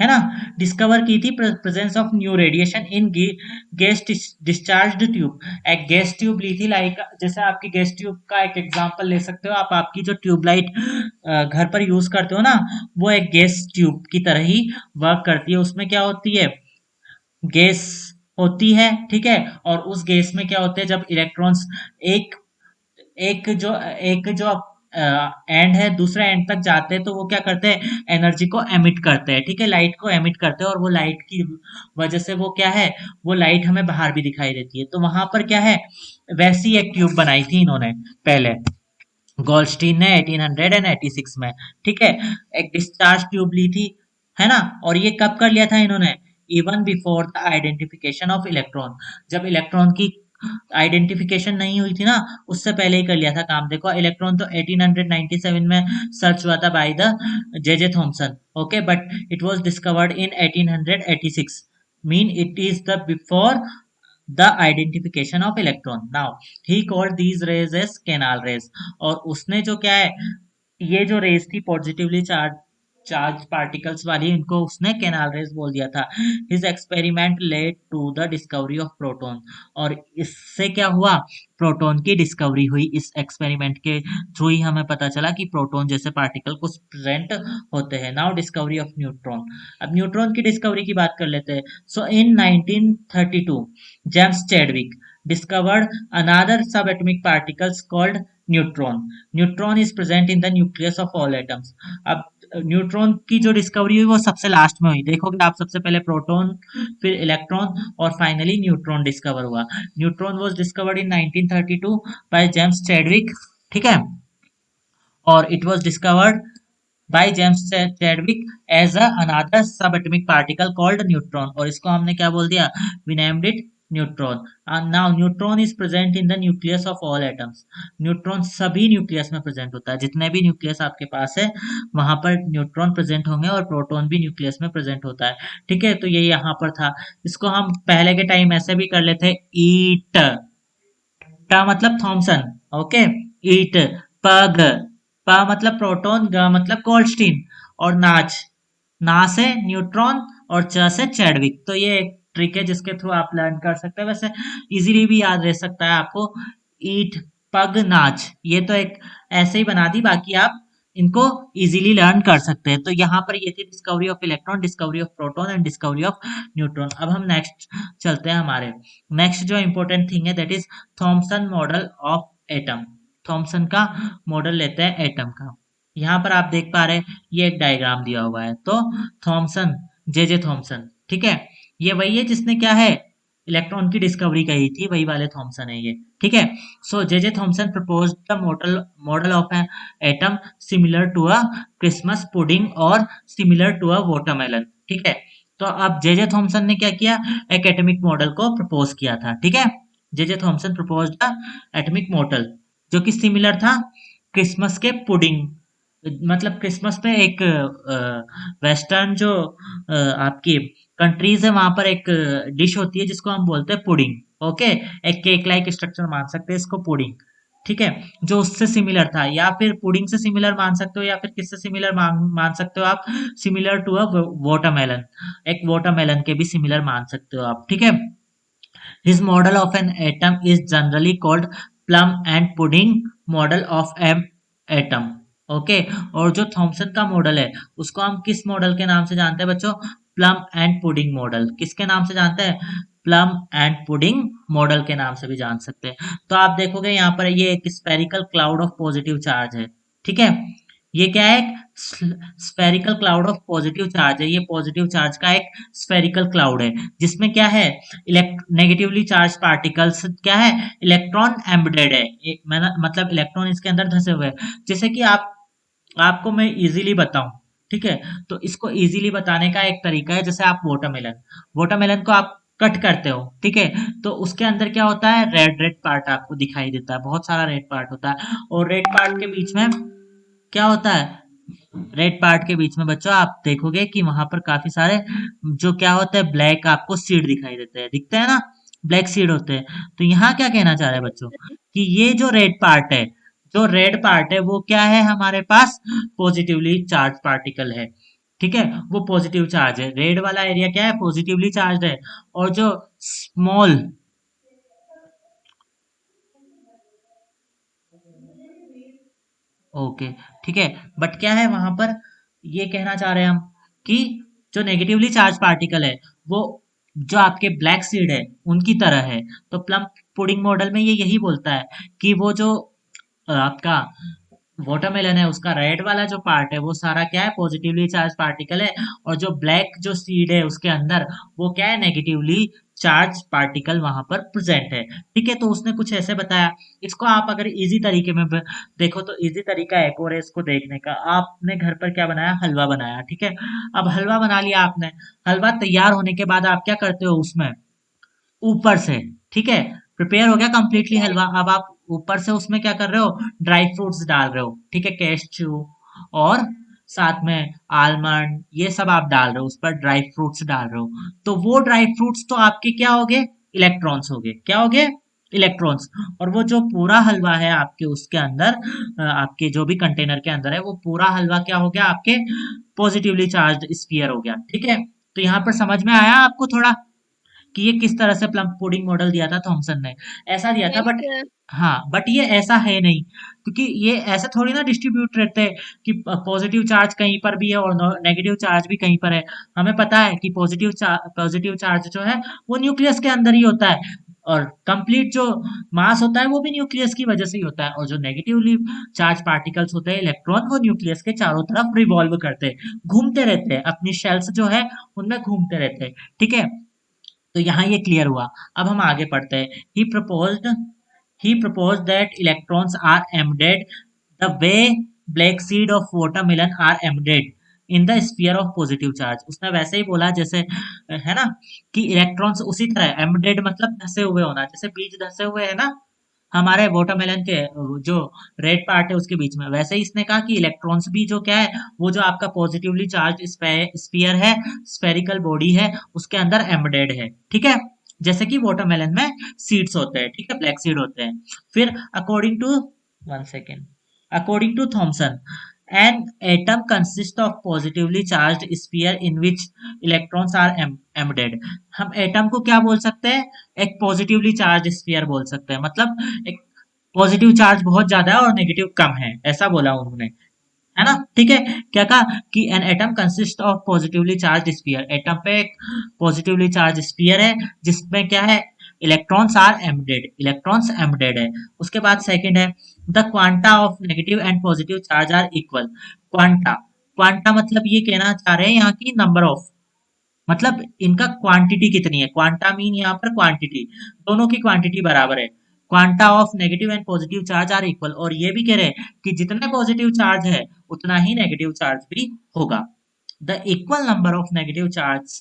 S1: है ना, डिस्कवर की थी presence of new radiation in gas discharged tube. एक गैस ट्यूब ली थी, लाइक जैसे आपकी गैस ट्यूब का एक एग्जांपल ले सकते हो आप. आपकी जो ट्यूबलाइट घर पर यूज करते हो ना, वो एक गैस ट्यूब की तरह ही वर्क करती है. उसमें क्या होती है? गैस होती है, ठीक है, और उस गैस में क्या होते हैं? जब इलेक्ट्रॉन्स एक जो एंड है दूसरे एंड तक जाते हैं तो वो क्या करते हैं? एनर्जी को एमिट करते हैं. ठीक है, लाइट को एमिट करते हैं, और वो लाइट की वजह से वो क्या है? वो लाइट हमें बाहर भी दिखाई देती है. तो वहां पर क्या है? वैसी एक ट्यूब बनाई थी इन्होंने पहले, गोल्डस्टीन ने 1886 में. ठीक है, एक डिस्चार्ज ट्यूब ली थी, है ना, और ये कब कर लिया था इन्होंने? Even before the identification of electron. जब इलेक्ट्रॉन की आइडेंटिफिकेशन नहीं हुई थी ना, उससे पहले ही कर लिया था काम। देखो इलेक्ट्रॉन तो 1897 में सर्च हुआ था by the J Thomson, okay, but it was discovered in 1886, mean it is the before the identification of electron. Now he called these rays as canal rays, और उसने जो क्या है, ये जो रेज थी पॉजिटिवली चार्ज पार्टिकल्स वाली, इनको उसने कैनाल रेज बोल दिया था। His experiment led to the discovery of proton, और इससे क्या हुआ, प्रोटॉन की डिस्कवरी हुई। इस एक्सपेरिमेंट के थ्रू ही हमें पता चला कि प्रोटॉन जैसे पार्टिकल कुछ प्रेजेंट होते हैं। Now discovery of neutron. अब न्यूट्रॉन की डिस्कवरी की बात कर लेते हैं। सो इन 1932 James Chadwick discovered another subatomic particles called neutron. Neutron is present in the nucleus of all atoms. अब न्यूट्रॉन की जो डिस्कवरी हुई वो सबसे लास्ट में हुई। देखोगे आप, सबसे पहले प्रोटॉन, फिर इलेक्ट्रॉन, और फाइनली न्यूट्रॉन डिस्कवर हुआ। Neutron was discovered in 1932 by James Chadwick, ठीक है, और it was discovered by James Chadwick as another subatomic particle called neutron, और इसको हमने क्या बोल दिया, we named it neutron. And now neutron is present in the nucleus of all atoms. Neutron सभी न्यूक्लियस में प्रेजेंट होता है, जितने भी न्यूक्लियस आपके पास है वहां पर न्यूट्रॉन प्रेजेंट होंगे, और प्रोटॉन भी न्यूक्लियस में प्रेजेंट होता है, ठीक है। तो ये यहाँ पर था। इसको हम पहले के टाइम ऐसे भी कर लेते, ईट, टा मतलब थॉमसन, ओके, ईट, पग, प मतलब प्रोटॉन, ग मतलब गोल्डस्टीन, और नाच, ना से न्यूट्रॉन, और च से चैडविक। तो ये एक ट्रिक है जिसके थ्रू आप लर्न कर सकते हैं। वैसे इजीली भी याद रह सकता है आपको, ईट, पग, नाच, ये तो एक ऐसे ही बना दी, बाकी आप इनको इजीली लर्न कर सकते हैं। तो यहाँ पर ये थी discovery of electron, discovery of proton and discovery of neutron. अब हम नेक्स्ट चलते हैं। हमारे नेक्स्ट जो इंपॉर्टेंट थिंग है that is Thomson model of atom. Thomson का मॉडल लेते हैं एटम का। यहाँ पर आप देख पा रहे हैं ये एक डायग्राम दिया हुआ है। तो थॉमसन, जे थॉमसन, ठीक है, ये वही है जिसने क्या है, इलेक्ट्रॉन की डिस्कवरी कही थी, वही वाले थॉमसन है ये, ठीक है। So J Thomson propose the model of an atom similar to a Christmas pudding or similar to a watermelon, ठीक है। तो अब जे थॉमसन ने क्या किया, एक एटॉमिक मॉडल को प्रपोज किया था, ठीक है। जे Thomson propose the atomic model जो कि सिमिलर था क्रिसमस के पुडिंग, मतलब क्रिसमस पे एक वेस्टर्न जो आपकी कंट्रीज है वहां पर एक डिश होती है जिसको हम बोलते हैं पुडिंग, ओके, एक केक लाइक स्ट्रक्चर मान सकते हैं इसको पुडिंग, ठीक है, जो उससे सिमिलर था, या फिर पुडिंग से सिमिलर मान सकते हो, या फिर किससे सिमिलर मान सकते हो आप, सिमिलर टू अ वाटरमेलन, एक वाटरमेलन के भी सिमिलर मान सकते हो आप, ठीक है। His model of an atom is generally called plum and pudding model of an atom. Okay, और जो थॉमसन का मॉडल है उसको हम किस मॉडल के नाम से जानते हैं बच्चों, प्लम एंड पुडिंग मॉडल। किसके नाम से जानते हैं, प्लम एंड पुडिंग मॉडल के नाम से भी जान सकते हैं। तो आप देखोगे यहाँ पर ये एक spherical cloud of positive charge है, ठीक है, ये क्या है, spherical cloud of positive charge है। ये पॉजिटिव चार्ज का एक स्फेरिकल क्लाउड है जिसमें क्या है, नेगेटिवली चार्ज पार्टिकल्स क्या है, इलेक्ट्रॉन एम्बेडेड है, मतलब इलेक्ट्रॉन इसके अंदर धसे हुए हैं। जैसे कि आपको मैं इजीली बताऊं, ठीक है, तो इसको इजीली बताने का एक तरीका है, जैसे आप वाटरमेलन को आप कट करते हो, ठीक है, तो उसके अंदर क्या होता है, रेड पार्ट आपको दिखाई देता है, बहुत सारा रेड पार्ट होता है, और रेड पार्ट के बीच में क्या होता है, रेड पार्ट के बीच में बच्चों आप देखोगे कि वहां पर काफी सारे जो क्या होता है, ब्लैक आपको सीड दिखाई देते हैं, दिखते हैं ना, ब्लैक सीड होते हैं। तो यहाँ क्या कहना चाह रहे हैं बच्चों कि ये जो रेड पार्ट है वो क्या है, हमारे पास पॉजिटिवली चार्ज पार्टिकल है, ठीक है, वो पॉजिटिव चार्ज है, रेड वाला एरिया क्या है, पॉजिटिवली चार्ज है, और जो स्मॉल ओके, ठीक है, बट क्या है वहां पर, ये कहना चाह रहे हैं हम कि जो नेगेटिवली चार्ज पार्टिकल है वो जो आपके ब्लैक सीड है उनकी तरह है। तो प्लम पुडिंग मॉडल में ये यही बोलता है कि वो जो आपका वाटरमेलन है उसका रेड वाला जो पार्ट है वो सारा क्या है, पॉजिटिवली चार्ज पार्टिकल है, और जो ब्लैक जो सीड है उसके अंदर वो क्या है, नेगेटिवली चार्ज पार्टिकल वहां पर प्रेजेंट है, ठीक है। तो उसने कुछ ऐसे बताया। इसको आप अगर इजी तरीके में देखो तो इजी तरीका एक और है इसको देखने का। आपने घर पर क्या बनाया, हलवा बनाया, ठीक है, अब हलवा बना लिया आपने, हलवा तैयार होने के बाद आप क्या करते हो उसमें ऊपर से, ठीक है, प्रिपेयर हो गया कंप्लीटली हलवा। अब आप ऊपर से उसमें क्या कर रहे हो, ड्राई फ्रूट्स डाल रहे हो, ठीक है, कैश्यू और साथ में आलमंड, ये सब आप डाल रहे हो, उस पर ड्राई फ्रूट्स डाल रहे हो। तो वो ड्राई फ्रूट्स तो आपके क्या हो गए, इलेक्ट्रॉन्स हो गए। क्या हो गए, इलेक्ट्रॉन्स। और वो जो पूरा हलवा है आपके उसके अंदर, आपके जो भी कंटेनर के अंदर है, वो पूरा हलवा क्या हो गया, आपके पॉजिटिवली चार्ज स्फीयर हो गया। ठीक है, तो यहाँ पर समझ में आया आपको थोड़ा कि ये किस तरह से प्लम पुडिंग मॉडल दिया था थॉमसन ने, ऐसा दिया था।
S3: Yes
S1: but
S3: sir.
S1: हाँ, बट ये ऐसा है नहीं, क्योंकि ये ऐसा थोड़ी ना डिस्ट्रीब्यूट रहते हैं कि पॉजिटिव चार्ज कहीं पर भी है और नेगेटिव चार्ज भी कहीं पर है। हमें पता है कि पॉजिटिव चार्ज जो है वो न्यूक्लियस के अंदर ही होता है, और कंप्लीट जो मास होता है वो भी न्यूक्लियस की वजह से ही होता है, और जो नेगेटिवली चार्ज पार्टिकल्स होते हैं इलेक्ट्रॉन, वो न्यूक्लियस के चारों तरफ रिवॉल्व करते हैं, घूमते रहते हैं, अपनी शेल्स जो है उनमें घूमते रहते हैं। ठीक है, तो यहाँ ये क्लियर हुआ। अब हम आगे पढ़ते हैं। He proposed that electrons are embedded the way black seed of watermelon are embedded in the sphere of positive charge। उसने वैसे ही बोला जैसे, है ना, कि इलेक्ट्रॉन्स उसी तरह एम्बेडेड मतलब धसे हुए होना, जैसे बीज धसे हुए है ना हमारे वाटरमेलन के जो रेड पार्ट है उसके बीच में, वैसे ही इसने कहा कि इलेक्ट्रॉन्स भी जो क्या है, वो जो आपका पॉजिटिवली चार्ज स्फीयर है, स्फेरिकल बॉडी है, उसके अंदर एम्बेडेड है। ठीक है, जैसे कि वाटरमेलन में सीड्स होते हैं, ठीक है, ब्लैक सीड होते हैं। फिर according to Thomson, an atom consists of positively charged sphere in which electrons are embedded। हम एटम को क्या बोल सकते हैं, एक पॉजिटिवली चार्ज स्फीयर बोल सकते हैं, मतलब एक पॉजिटिव चार्ज बहुत ज्यादा है और नेगेटिव कम है, ऐसा बोला उन्होंने, है ना। ठीक है, क्या कहा कि an atom consist of positively charge sphere, atom पे एक पॉजिटिवली चार्ज स्फीयर है जिसमें क्या है, इलेक्ट्रॉन्स एम्बेडेड है। उसके बाद सेकंड है, the quanta of negative and positive charge are equal. Quanta, quanta मतलब ये कहना चाह रहे हैं यहाँ की नंबर ऑफ, मतलब इनका क्वांटिटी कितनी है, क्वांटा मीन यहाँ पर क्वांटिटी, दोनों की क्वांटिटी बराबर है। Quanta of negative and positive charge are equal, और ये भी कह रहे हैं कि जितने पॉजिटिव चार्ज है उतना ही नेगेटिव चार्ज भी होगा। The equal number of negative charge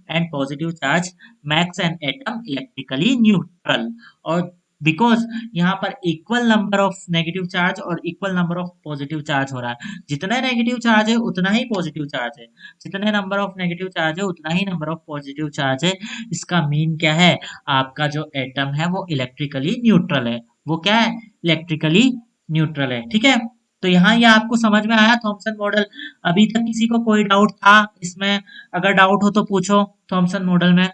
S1: and positive charge makes an atom electrically neutral। और बिकॉज यहाँ पर equal number of negative charge और equal number of positive charge हो रहा है, जितना नेगेटिव चार्ज है उतना ही पॉजिटिव चार्ज है, जितने नंबर ऑफ नेगेटिव चार्ज है उतना ही नंबर ऑफ पॉजिटिव चार्ज है। इसका मीन क्या है, आपका जो एटम है वो इलेक्ट्रिकली न्यूट्रल है। वो क्या है, इलेक्ट्रिकली न्यूट्रल है। ठीक है, तो यहाँ ये आपको समझ में आया थॉमसन मॉडल। अभी तक किसी को कोई डाउट था इसमें, अगर डाउट हो तो पूछो थॉमसन मॉडल में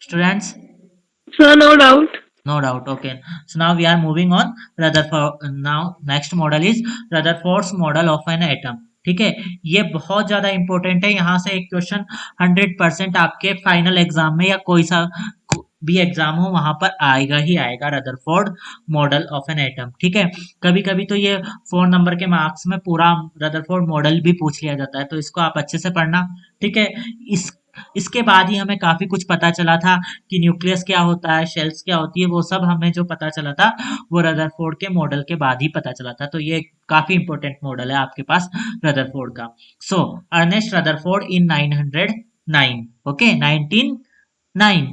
S1: students.
S2: Sir, no doubt.
S1: No doubt. Okay. So now we are moving on. Rutherford. Now next model is Rutherford's model of an atom। ठीक है, ये बहुत ज्यादा इंपॉर्टेंट है। यहाँ से एक क्वेश्चन 100% आपके फाइनल एग्जाम में या कोई सा भी एग्जाम हो वहां पर आएगा ही आएगा, Rutherford model of an atom. ठीक है, कभी कभी तो ये 4 नंबर के मार्क्स में पूरा रदरफोर्ड मॉडल भी पूछ लिया जाता है, तो इसको आप अच्छे से पढ़ना। ठीक है, इसके बाद ही हमें काफी कुछ पता चला था कि न्यूक्लियस क्या होता है, शेल्स क्या होती है, वो सब हमें जो पता चला था वो रदरफोर्ड के मॉडल के बाद ही पता चला था। तो ये काफी इंपॉर्टेंट मॉडल है आपके पास रदरफोर्ड का। So Ernest Rutherford in 909, okay 1909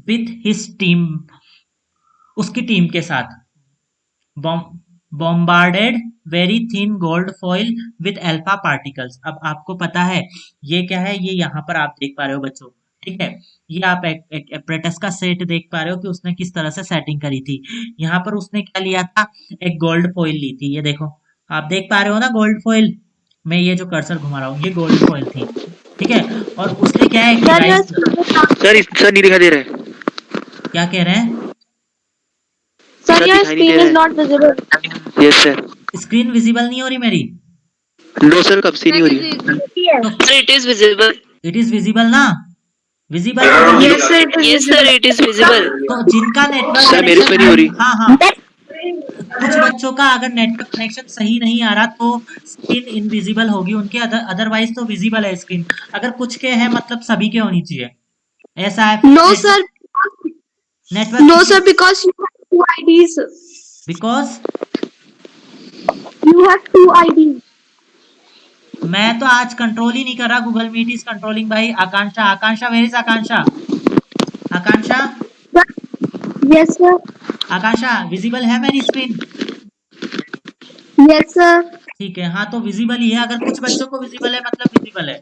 S1: with his team, उसकी टीम के साथ bombarded very thin gold foil with alpha particles. अब आपको पता है ये क्या है, ये यहाँ पर आप देख पा रहे हो बच्चों। ठीक है, ये आप एक एपरेटस का सेट देख पा रहे हो कि उसने किस तरह से सेटिंग करी थी। यहाँ पर उसने क्या लिया था, एक गोल्ड फॉइल ली थी, ये देखो आप देख पा रहे हो ना गोल्ड फॉइल, मैं ये जो कर्सर घुमा रहा हूँ ये गोल्ड फॉइल थी। ठीक है, और उसने क्या है,
S5: सर नहीं दिखाई दे रहा है।
S1: क्या कह रहे हैं,
S2: Sir, your screen is not visible.
S5: Yes sir.
S1: Screen visible नहीं हो रही मेरी?
S5: नो सर, कब से नहीं हो रही है?
S4: Sir, it is visible.
S1: It is visible ना, visible.
S2: Yes, sir, it is
S4: Yes, sir, it is visible.
S1: तो जिनका नेटवर्क
S5: सर मेरे पे नहीं हो रही।
S1: हाँ हाँ, कुछ बच्चों का अगर नेटवर्क कनेक्शन सही नहीं आ रहा तो स्क्रीन इनविजिबल होगी उनके, अदरवाइज तो विजिबल है स्क्रीन। अगर कुछ के है मतलब सभी के होनी चाहिए, ऐसा है।
S2: No, sir.
S1: Network
S2: No, sir, because you have two IDs.
S1: Because
S2: You have two IDs.
S1: मैं तो आज कंट्रोल ही नहीं कर रहा, गूगल मीट इज कंट्रोलिंग भाई। Akanksha, Akanksha where is Akanksha, Akanksha
S2: Yes, sir.
S1: Akanksha visible है मेरी स्क्रीन?
S2: Yes, sir.
S1: ठीक है, हाँ तो विजिबल ही है। अगर कुछ बच्चों को विजिबल है मतलब विजिबल है,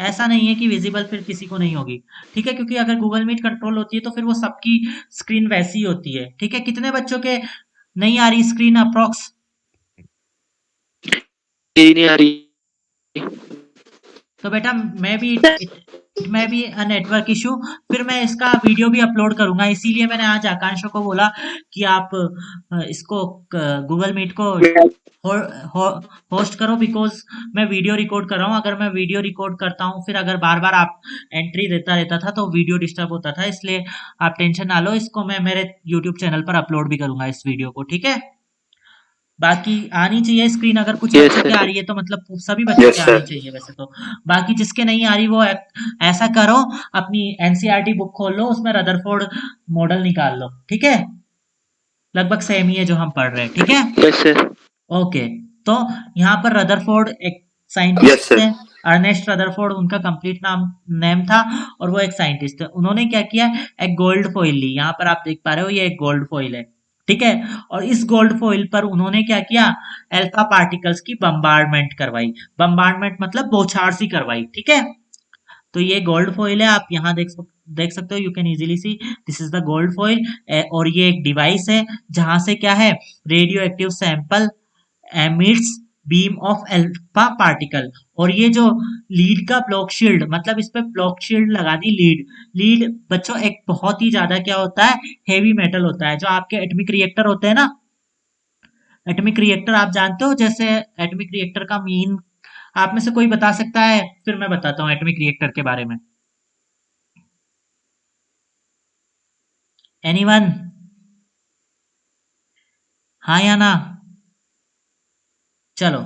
S1: ऐसा नहीं है कि विजिबल फिर किसी को नहीं होगी। ठीक है, क्योंकि अगर गूगल मीट कंट्रोल होती है तो फिर वो सबकी स्क्रीन वैसी ही होती है। ठीक है, कितने बच्चों के नहीं आ रही स्क्रीन अप्रोक्स?
S5: मेरी नहीं आ रही।
S1: तो बेटा मैं भी इट में बी अ नेटवर्क इशू। फिर मैं इसका वीडियो भी अपलोड करूंगा, इसीलिए मैंने आज आकांक्षा को बोला कि आप इसको गूगल मीट को हो, हो, होस्ट करो, बिकॉज मैं वीडियो रिकॉर्ड कर रहा हूँ। अगर मैं वीडियो रिकॉर्ड करता हूँ फिर अगर बार बार आप एंट्री देता रहता था तो वीडियो डिस्टर्ब होता था, इसलिए आप टेंशन ना लो, इसको मैं मेरे यूट्यूब चैनल पर अपलोड भी करूंगा इस वीडियो को। ठीक है, बाकी आनी चाहिए स्क्रीन। अगर कुछ
S5: यस
S1: बच्चों की
S5: सर।
S1: आ रही है तो मतलब सभी बच्चों
S5: यस
S1: की
S5: सर।
S1: आनी चाहिए वैसे तो। बाकी जिसके नहीं आ रही वो ऐसा करो, अपनी एनसीईआरटी बुक खोल लो, उसमें रदरफोर्ड मॉडल निकाल लो। ठीक है, लगभग सेम ही है जो हम पढ़ रहे हैं। ठीक है,
S5: यस सर।
S1: ओके। तो यहाँ पर रदरफोर्ड एक
S5: यस
S1: साइंटिस्ट
S5: सर।
S1: थे, अर्नेस्ट रदरफोर्ड उनका कंप्लीट नेम था, और वो एक साइंटिस्ट थे। उन्होंने क्या किया, एक गोल्ड फॉइल ली। यहाँ पर आप देख पा रहे हो ये एक गोल्ड फॉइल है। ठीक है, और इस गोल्ड फॉइल पर उन्होंने क्या किया, अल्फा पार्टिकल्स की बम्बार्डमेंट करवाई। बम्बार्डमेंट मतलब बौछार सी करवाई। ठीक है, तो ये गोल्ड फॉइल है, आप यहाँ देख सकते हो, you can easily see this is the gold foil. और ये एक डिवाइस है जहां से क्या है, radio active sample emits beam of alpha particle. और ये जो लीड का ब्लॉक शील्ड, मतलब इस पे ब्लॉक शील्ड लगा दी। लीड लीड बच्चों एक बहुत ही ज्यादा क्या होता है, हेवी मेटल होता है। जो आपके एटॉमिक रिएक्टर होते हैं ना, एटॉमिक रिएक्टर आप जानते हो, जैसे एटॉमिक रिएक्टर का मीन आप में से कोई बता सकता है? फिर मैं बताता हूँ एटॉमिक रिएक्टर के बारे में। एनीवन? हाँ या ना? चलो,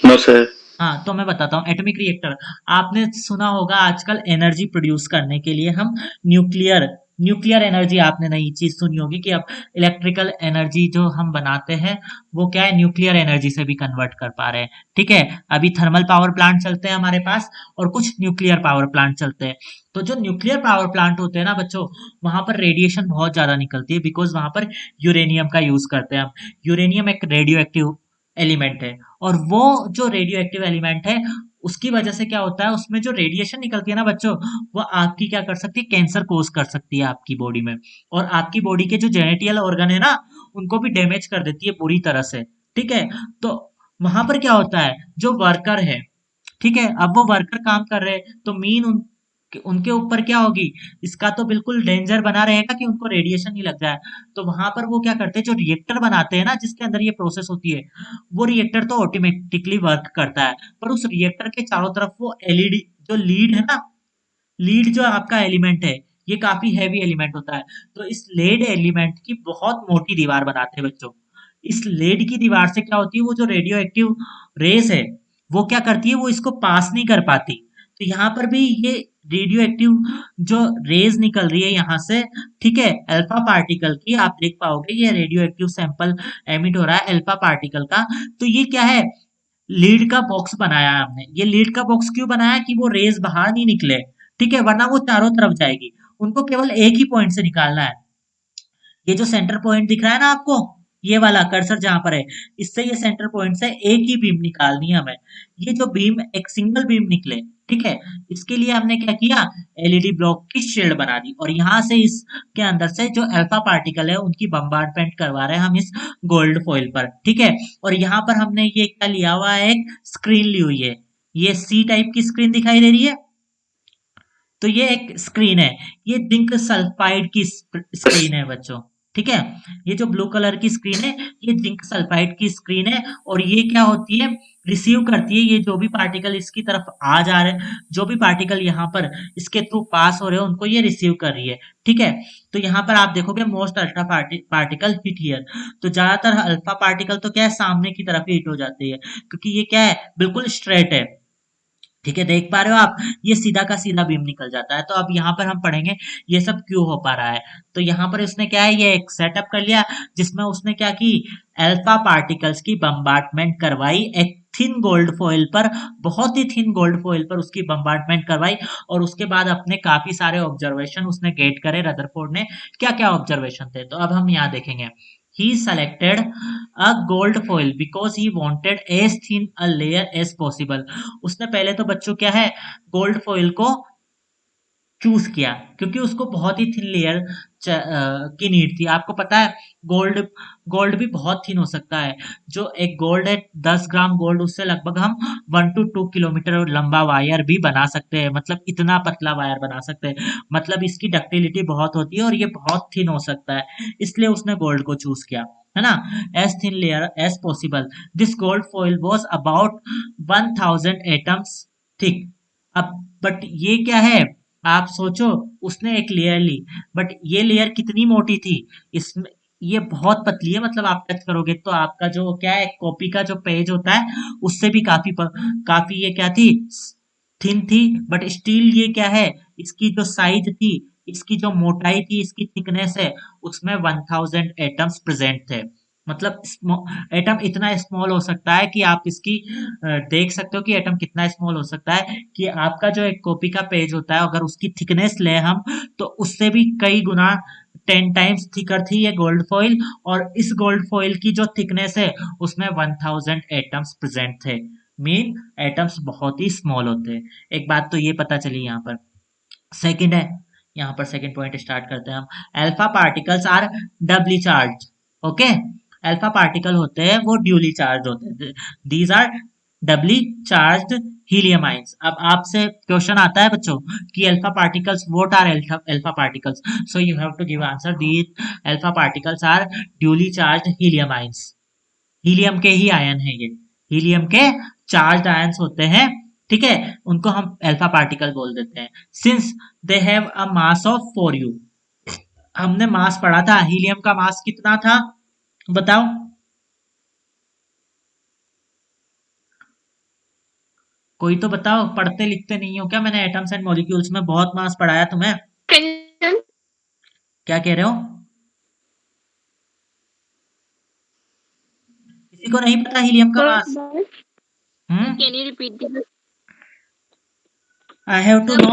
S5: नो सर।
S1: हाँ तो मैं बताता हूँ एटॉमिक रिएक्टर। आपने सुना होगा आजकल एनर्जी प्रोड्यूस करने के लिए हम न्यूक्लियर न्यूक्लियर एनर्जी, आपने नई चीज सुनी होगी कि अब इलेक्ट्रिकल एनर्जी जो हम बनाते हैं वो क्या है, न्यूक्लियर एनर्जी से भी कन्वर्ट कर पा रहे हैं। ठीक है, अभी थर्मल पावर प्लांट चलते हैं हमारे पास, और कुछ न्यूक्लियर पावर प्लांट चलते हैं। तो जो न्यूक्लियर पावर प्लांट होते हैं ना बच्चों, वहां पर रेडिएशन बहुत ज्यादा निकलती है, बिकॉज वहां पर यूरेनियम का यूज करते हैं हम। यूरेनियम एक रेडियो एक्टिव एलिमेंट है, और वो जो रेडियो एक्टिव एलिमेंट है उसकी वजह से क्या होता है, उसमें जो रेडिएशन निकलती है ना बच्चों, वो आपकी क्या कर सकती है, कैंसर कोज कर सकती है आपकी बॉडी में। और आपकी बॉडी के जो जेनेटियल ऑर्गन है ना, उनको भी डैमेज कर देती है पूरी तरह से। ठीक है, तो वहां पर क्या होता है, जो वर्कर है, ठीक है, अब वो वर्कर काम कर रहे हैं तो मीन उनके ऊपर क्या होगी, इसका तो बिल्कुल डेंजर बना रहेगा कि उनको रेडिएशन ही लग जाए। तो वहां पर वो क्या करते हैं, जो रिएक्टर बनाते हैं ना जिसके अंदर ये प्रोसेस होती है, वो रिएक्टर तो ऑटोमेटिकली वर्क करता है, पर उस रिएक्टर के चारों तरफ वो एलईडी, जो लीड है ना, लीड जो आपका एलिमेंट है, ये काफी हैवी एलिमेंट होता है। तो इस लेड एलिमेंट की बहुत मोटी दीवार बनाते हैं बच्चों। इस लेड की दीवार से क्या होती है, वो जो रेडियो एक्टिव रेस है वो क्या करती है, वो इसको पास नहीं कर पाती। तो यहाँ पर भी ये रेडियो एक्टिव जो रेज निकल रही है यहाँ से, ठीक है, अल्फा पार्टिकल की, आप देख पाओगे ये रेडियो एक्टिव सैंपल एमिट हो रहा है अल्फा पार्टिकल का। तो ये क्या है, लीड का बॉक्स बनाया है हमने। ये लीड का बॉक्स क्यों बनाया, कि वो रेज बाहर नहीं निकले। ठीक है, वरना वो चारों तरफ जाएगी, उनको केवल एक ही पॉइंट से निकालना है। ये जो सेंटर पॉइंट दिख रहा है ना आपको, ये वाला कर्सर जहां पर है, इससे ये सेंटर पॉइंट से एक ही बीम निकालनी है हमें। ये जो बीम एक सिंगल बीम निकले, ठीक है, इसके लिए हमने क्या किया, एलईडी ब्लॉक की शील्ड बना दी, और यहाँ से इसके अंदर से जो अल्फा पार्टिकल है उनकी बम्बार्डमेंट करवा रहे हैं हम इस गोल्ड फॉइल पर। ठीक है, और यहाँ पर हमने ये क्या लिया हुआ है, एक स्क्रीन ली हुई है, ये सी टाइप की स्क्रीन दिखाई दे रही है। तो ये एक स्क्रीन है, ये जिंक सल्फाइड की स्क्रीन है बच्चों। ठीक है, ये जो ब्लू कलर की स्क्रीन है ये जिंक सल्फाइड की स्क्रीन है, और ये क्या होती है, रिसीव करती है ये जो भी पार्टिकल इसकी तरफ आ जा रहे हैं, जो भी पार्टिकल यहाँ पर इसके थ्रू पास हो रहे हैं उनको ये रिसीव कर रही है। ठीक है, तो यहाँ पर आप देखोगे most alpha particle hit here. तो ज्यादातर अल्फा पार्टिकल तो क्या है, सामने की तरफ ही हिट हो जाती है, क्योंकि ये क्या है, बिल्कुल स्ट्रेट है। ठीक है, देख पा रहे हो आप, ये सीधा का सीधा बीम निकल जाता है। तो अब यहाँ पर हम पढ़ेंगे ये सब क्यों हो पा रहा है। तो यहाँ पर उसने क्या है, ये एक सेटअप कर लिया जिसमें उसने क्या की, अल्फा पार्टिकल्स की बम्बार्डमेंट करवाई एक थिन गोल्ड फॉइल पर, बहुत ही थिन गोल्ड फॉइल पर उसकी बम्बार्डमेंट करवाई और उसके बाद अपने काफी सारे ऑब्जर्वेशन उसने गेट करे रदरफोर्ड ने। क्या क्या ऑब्जर्वेशन थे तो अब हम यहाँ देखेंगे। He selected a gold foil because he wanted as thin a layer as possible. उसने पहले तो बच्चों क्या है गोल्ड फॉइल को चूज किया क्योंकि उसको बहुत ही थिन लेयर की नीड थी। आपको पता है गोल्ड गोल्ड भी बहुत थिन हो सकता है। जो एक गोल्ड है 10 ग्राम गोल्ड, उससे लगभग हम 1 to 2 किलोमीटर लंबा वायर भी बना सकते हैं, मतलब इतना पतला वायर बना सकते हैं। मतलब इसकी डक्टिलिटी बहुत होती है और ये बहुत थिन हो सकता है, इसलिए उसने गोल्ड को चूज किया, है ना। As thin layer as possible, this gold foil was about 1000 atoms thick. अब बट ये क्या है, आप सोचो उसने एक लेयर ली, बट ये लेयर कितनी मोटी थी, इसमें ये बहुत पतली है, मतलब आप टच करोगे तो आपका जो क्या है कॉपी का जो पेज होता है उससे भी काफी ये क्या थी थिन थी। बट स्टिल ये क्या है, इसकी जो साइज थी, इसकी जो मोटाई थी, इसकी थिकनेस है, उसमें 1000 एटम्स प्रेजेंट थे। मतलब एटम इतना स्मॉल हो सकता है कि आप इसकी देख सकते हो कि एटम कितना स्मॉल हो सकता है कि आपका जो एक कॉपी का पेज होता है अगर उसकी थिकनेस ले हम तो उससे भी कई गुना 10 टाइम्स थिकर थी ये गोल्ड फॉइल, और इस गोल्ड फॉइल की जो थिकनेस है उसमें 1000 एटम्स प्रेजेंट थे। मीन एटम्स बहुत ही स्मॉल होते हैं। एक बात तो ये पता चली यहाँ पर। सेकंड है, यहाँ पर सेकंड पॉइंट स्टार्ट करते हैं हम। Alpha particles are doubly charge. Okay, alpha particle होते हैं वो ड्यूली चार्ज होते हैं, these are doubly charged helium ions. अब आपसे क्वेश्चन आता है बच्चों कि alpha particles, what are alpha particles, so you have to give answer. The alpha particles are duly charged helium ions. Helium के ही आयन है ये, हीलियम के चार्ज्ड आयंस होते हैं, ठीक है, उनको हम अल्फा पार्टिकल बोल देते हैं। Since they have a mass of 4u, हमने मास पढ़ा था, हीलियम का मास कितना था बताओ। कोई तो बताओ, पढ़ते लिखते नहीं हो क्या? मैंने एटम्स एंड मॉलिक्यूल्स में बहुत मास पढ़ाया तुम्हें। क्या कह रहे हो? किसी को नहीं पता हीलियम का mass?
S3: Can you repeat the
S1: I have to know.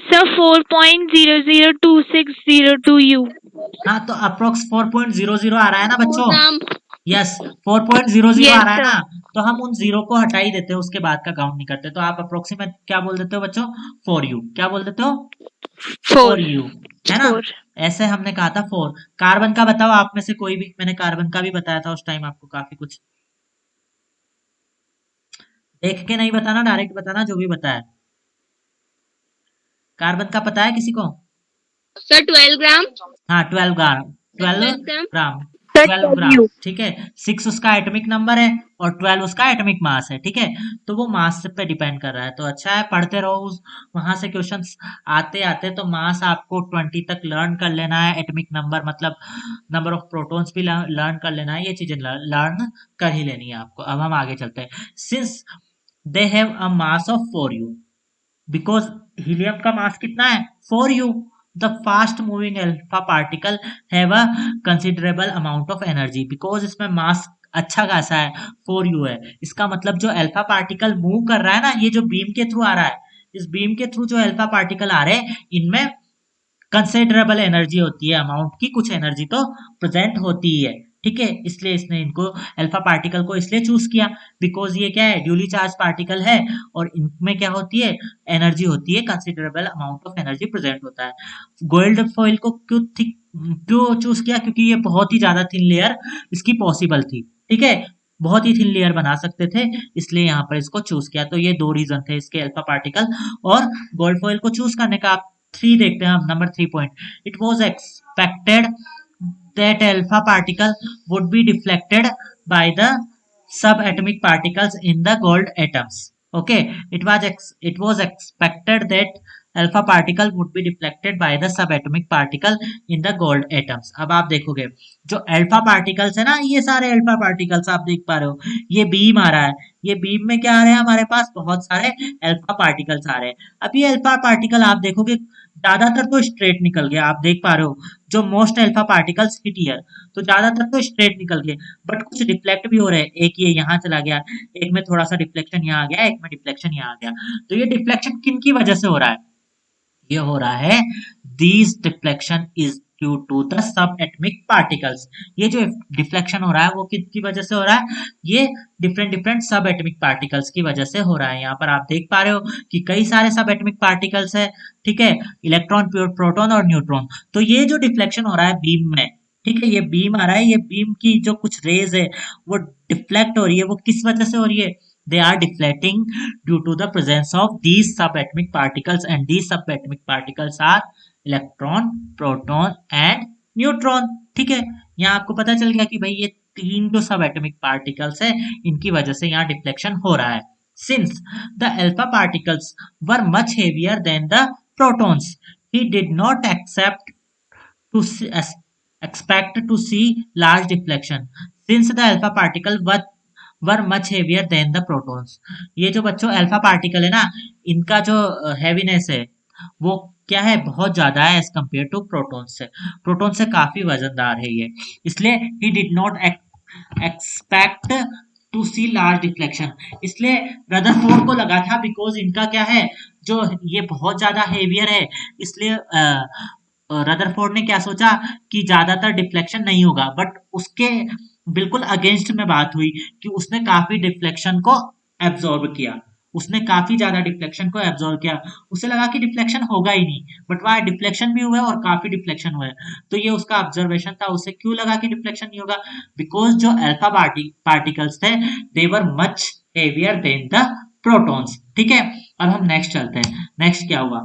S2: Sir, 4.002602 U.
S1: हाँ तो अप्रोक्स 4.00 आ रहा है ना बच्चों?
S3: gram?
S1: यस 4.00
S2: Yes,
S1: आ रहा है
S2: sir.
S1: ना, तो हम उन जीरो को हटा ही देते हैं, उसके बाद का काउंट नहीं करते। तो आप अप्रोक्सीमेट क्या बोल देते हो बच्चों? 4u। क्या बोल देते हो?
S2: 4.
S1: 4u, है ना।
S2: 4.
S1: ऐसे हमने कहा था 4। कार्बन का बताओ आप में से कोई भी, मैंने कार्बन का भी बताया था उस टाइम आपको काफी कुछ। देख के नहीं बताना, डायरेक्ट बताना जो भी बताया। कार्बन का पता है किसी को?
S3: Sir, 12 gram.
S1: हाँ 12 ग्राम, 12
S3: 12 gram.
S1: ग्राम,
S2: Sir,
S1: 12 ग्राम,
S2: 12U.
S1: ठीक है। 6 उसका एटॉमिक नंबर है और 12 उसका एटॉमिक मास है, ठीक है। तो वो मास पे डिपेंड कर रहा है, तो अच्छा है पढ़ते रहो। उस वहां से क्वेश्चंस आते आते तो मास आपको 20 तक लर्न कर लेना है, एटॉमिक नंबर मतलब नंबर ऑफ प्रोटॉन्स भी लर्न कर लेना है, ये चीजें लर्न कर ही लेनी है आपको। अब हम आगे चलते हैं। Since they have a mass of 4u, because helium का मास कितना है? 4u, the fast moving alpha particle have a considerable amount of energy, because इसमें मास अच्छा खासा है, 4u है। इसका मतलब जो अल्फा पार्टिकल मूव कर रहा है ना, ये जो बीम के थ्रू आ रहा है, इस बीम के थ्रू जो अल्फा पार्टिकल आ रहे हैं इनमें कंसिडरेबल एनर्जी होती है, अमाउंट की कुछ एनर्जी तो प्रेजेंट होती ही है, ठीक है। इसलिए इसने इनको अल्फा पार्टिकल को इसलिए चूज किया बिकॉज ये क्या है, ड्यूली चार्ज पार्टिकल है और इनमें क्या होती है, एनर्जी होती है, considerable amount of energy present होता है। गोल्ड फॉइल को क्यों चूज किया? क्योंकि ये बहुत ही ज्यादा थिन लेयर इसकी पॉसिबल थी, ठीक है, बहुत ही थिन लेयर बना सकते थे, इसलिए यहाँ पर इसको चूज किया। तो ये दो रीजन थे इसके अल्फा पार्टिकल और गोल्ड फॉइल को चूज करने का। आप 3 देखते हैं हम, number 3 point. It was expected that alpha particle would be deflected by the subatomic particles in the gold atoms. Okay, it was expected that alpha particle would be deflected by the subatomic particle in the gold atoms. अब आप देखोगे जो alpha particles है ना, ये सारे alpha particles आप देख पा रहे हो, ये बीम आ रहा है, ये बीम में क्या आ रहे हैं हमारे पास, बहुत सारे अल्फा पार्टिकल्स आ रहे हैं। अब ये अल्फा पार्टिकल आप देखोगे ज्यादातर तो स्ट्रेट निकल गया, आप देख पा रहे हो जो most alpha particles hit here, तो ज्यादातर तो स्ट्रेट निकल गए, बट कुछ डिफ्लेक्ट भी हो रहे हैं। एक ये यहाँ चला गया, एक में थोड़ा सा डिफ्लेक्शन यहाँ आ गया, एक में डिफ्लेक्शन यहाँ आ गया। तो ये डिफ्लेक्शन किन की वजह से हो रहा है? ये हो रहा है this deflection is due to the sub atomic particles. ये जो डिफ्लेक्शन हो रहा है वो किसकी वजह से हो रहा है? ये डिफरेंट डिफरेंट सब एटमिक पार्टिकल्स की वजह से हो रहा है। यहाँ पर आप देख पा रहे हो कि कई सारे सब एटमिक पार्टिकल्स है, ठीक है, इलेक्ट्रॉन, प्रोटॉन और न्यूट्रॉन। तो ये जो डिफ्लेक्शन हो रहा है बीम में, ठीक है, ये बीम आ रहा है, ये बीम की जो कुछ रेज है वो डिफ्लेक्ट हो रही है, वो किस वजह से हो रही है? They are deflecting due to the presence of these subatomic particles, and these subatomic particles are electron, proton and neutron। ठीक है, यहाँ आपको पता चल गया कि भाई ये तीन जो सब एटॉमिक पार्टिकल्स है इनकी वजह से यहाँ डिफ्लेक्शन हो रहा है। Since the alpha particles were much heavier than the protons, he did not expect to see large deflection since the alpha particle were much heavier than the protons। ये जो बच्चों अल्फा पार्टिकल है ना, इनका जो हैवीनेस है वो क्या है? बहुत ज्यादा है एज कम्पेयर टू प्रोटॉन से। प्रोटॉन से काफी वजनदार है ये, इसलिए ही did not expect to see large deflection. इसलिए रदरफोर्ड को लगा था, बिकॉज इनका क्या है, जो ये बहुत ज्यादा हेवियर है, इसलिए रदरफोर्ड ने क्या सोचा कि ज्यादातर डिफ्लेक्शन नहीं होगा, बट उसके बिल्कुल अगेंस्ट में बात हुई कि उसने काफी डिफ्लेक्शन को एब्जॉर्ब किया, उसने काफी ज्यादा डिफ्लेक्शन को एब्जॉर्ब किया। उसे लगा कि डिफ्लेक्शन होगा ही नहीं, बट वहां डिफ्लेक्शन भी हुआ है और काफी डिफ्लेक्शन हुआ है। तो ये उसका ऑब्जर्वेशन था। उसे क्यों लगा कि डिफ्लेक्शन नहीं होगा? बिकॉज जो अल्फा पार्टिकल्स थे they were much heavier than the protons. ठीक है, अब हम नेक्स्ट चलते हैं। नेक्स्ट क्या हुआ?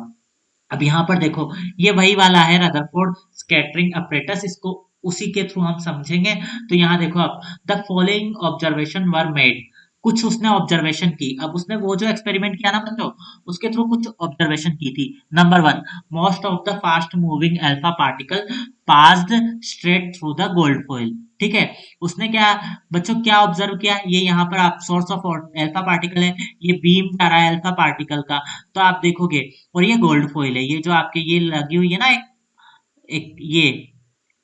S1: अब यहाँ पर देखो, ये वही वाला है रदरफोर्ड स्कैटरिंग अपरेटस, इसको उसी के थ्रू हम समझेंगे। तो यहाँ देखो, अब the following observation were made, कुछ उसने ऑब्जर्वेशन की। अब उसने वो जो एक्सपेरिमेंट किया ना बच्चों, उसके थ्रू कुछ ऑब्जर्वेशन की थी। Number 1, most of the fast moving alpha particle passed straight through the gold foil. ठीक है, उसने क्या बच्चों क्या ऑब्जर्व किया? ये यहाँ पर आप सोर्स ऑफ अल्फा पार्टिकल है, ये बीम जा रहा है अल्फा पार्टिकल का, तो आप देखोगे, और ये गोल्ड फॉइल है, ये जो आपके ये लगी हुई है ना एक ये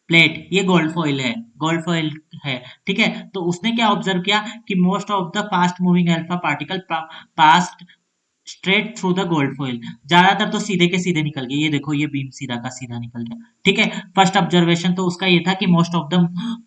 S1: प्लेट, ये गोल्ड फॉइल है, गोल्ड फॉइल है। ठीक है, तो उसने क्या ऑब्जर्व किया कि most of the fast moving alpha particle past straight through the gold foil, ज्यादातर तो सीधे के सीधे निकल गए। ये देखो, ये बीम सीधा का सीधा निकल गया। ठीक है, फर्स्ट ऑब्जर्वेशन तो उसका ये था कि most of the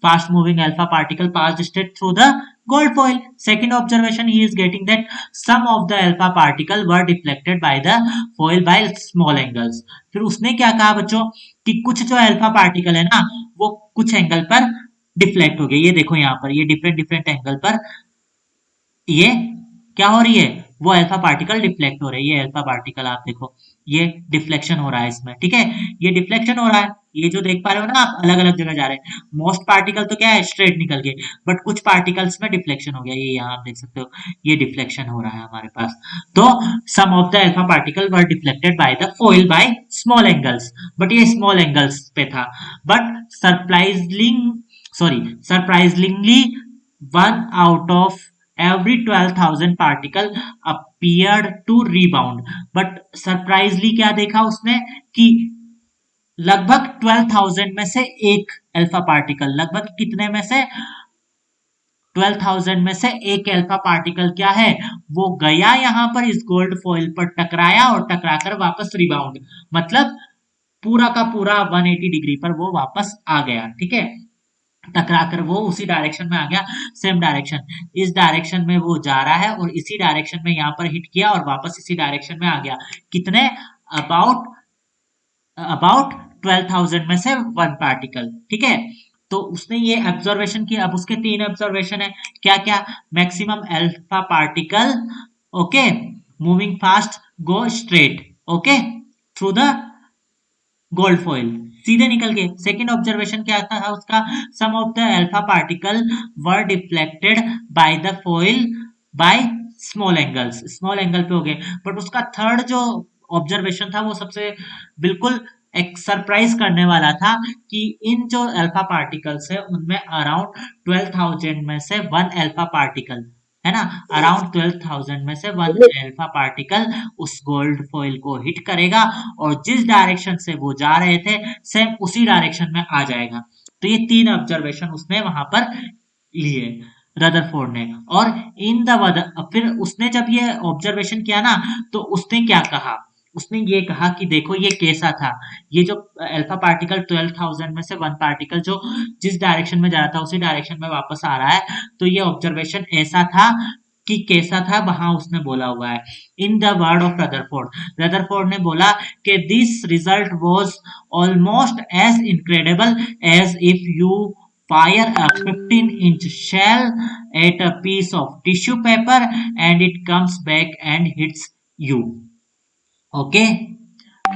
S1: fast moving alpha particle passed straight through the gold foil। Second observation, he is getting that some of the alpha particle were deflected by the foil by small angles। फिर उसने क्या कहा बच्चों कि कुछ जो alpha particle है ना वो कुछ एंगल पर डिफ्लेक्ट हो गए। ये देखो यहाँ पर, ये डिफरेंट डिफरेंट एंगल पर ये क्या हो रही है, वो अल्फा पार्टिकल डिफ्लेक्ट हो रही है। ये अल्फा पार्टिकल आप देखो, ये डिफ्लेक्शन हो रहा है इसमें। ठीक है, ये डिफ्लेक्शन हो रहा है, ये जो देख पा रहे हो ना आप, अलग अलग जगह जा रहे हैं। मोस्ट पार्टिकल तो क्या है, स्ट्रेट निकल गए, बट कुछ पार्टिकल्स में डिफ्लेक्शन हो गया। ये यहाँ आप देख सकते हो, ये डिफ्लेक्शन हो रहा है हमारे पास। तो some of the alpha particle were deflected by the foil by small angles, but ये स्मॉल एंगल्स पे था। But surprisingly 1 out of every 12,000 particle appeared to rebound। But surprisingly क्या देखा उसने कि लगभग 12,000 में से एक अल्फा पार्टिकल, लगभग कितने में से, 12,000 में से एक अल्फा पार्टिकल क्या है, वो गया यहाँ पर इस गोल्ड फॉइल पर, टकराया और टकराकर वापस रिबाउंड, मतलब पूरा का पूरा 180 डिग्री पर वो वापस आ गया। ठीक है, टकराकर वो उसी डायरेक्शन में आ गया, सेम डायरेक्शन, इस डायरेक्शन में वो जा रहा है और इसी डायरेक्शन में यहाँ पर हिट किया और वापस इसी डायरेक्शन में आ गया। कितने? अबाउट 12,000 में से 1 पार्टिकल। ठीक है, तो उसने ये ऑब्जर्वेशन किया। अब उसके 3 ऑब्जर्वेशन है, क्या क्या? Maximum alpha particle, okay, moving fast, go straight, okay, through the gold foil, सीधे निकल गए। सेकेंड ऑब्जर्वेशन क्या था उसका? Some of the alpha particle were deflected by the foil by small angles, small angle पे हो गए। बट उसका थर्ड जो ऑब्जर्वेशन था वो सबसे बिल्कुल एक सरप्राइज करने वाला था कि इन जो अल्फा पार्टिकल्स है उनमें अराउंड 12,000 में से 1 अल्फा पार्टिकल है ना, अराउंड 12,000 में से वन अल्फा पार्टिकल उस गोल्ड फॉइल को हिट करेगा और जिस डायरेक्शन से वो जा रहे थे सेम उसी डायरेक्शन में आ जाएगा। तो ये 3 ऑब्जर्वेशन उसने वहां पर लिए रदरफोर्ड ने। और इन द फिर उसने जब ये ऑब्जर्वेशन किया ना तो उसने क्या कहा, उसने ये कहा कि देखो ये कैसा था, ये जो अल्फा पार्टिकल 12,000 में से वन पार्टिकल जो जिस डायरेक्शन में जा रहा था उसी डायरेक्शन में वापस आ रहा है, तो ये ऑब्जर्वेशन ऐसा था कि कैसा था वहां उसने बोला हुआ है in the word of Rutherford. Rutherford ने बोला कि this result was almost as incredible as if you fire a 15-inch shell at a piece of tissue paper and it comes back and hits you. Okay,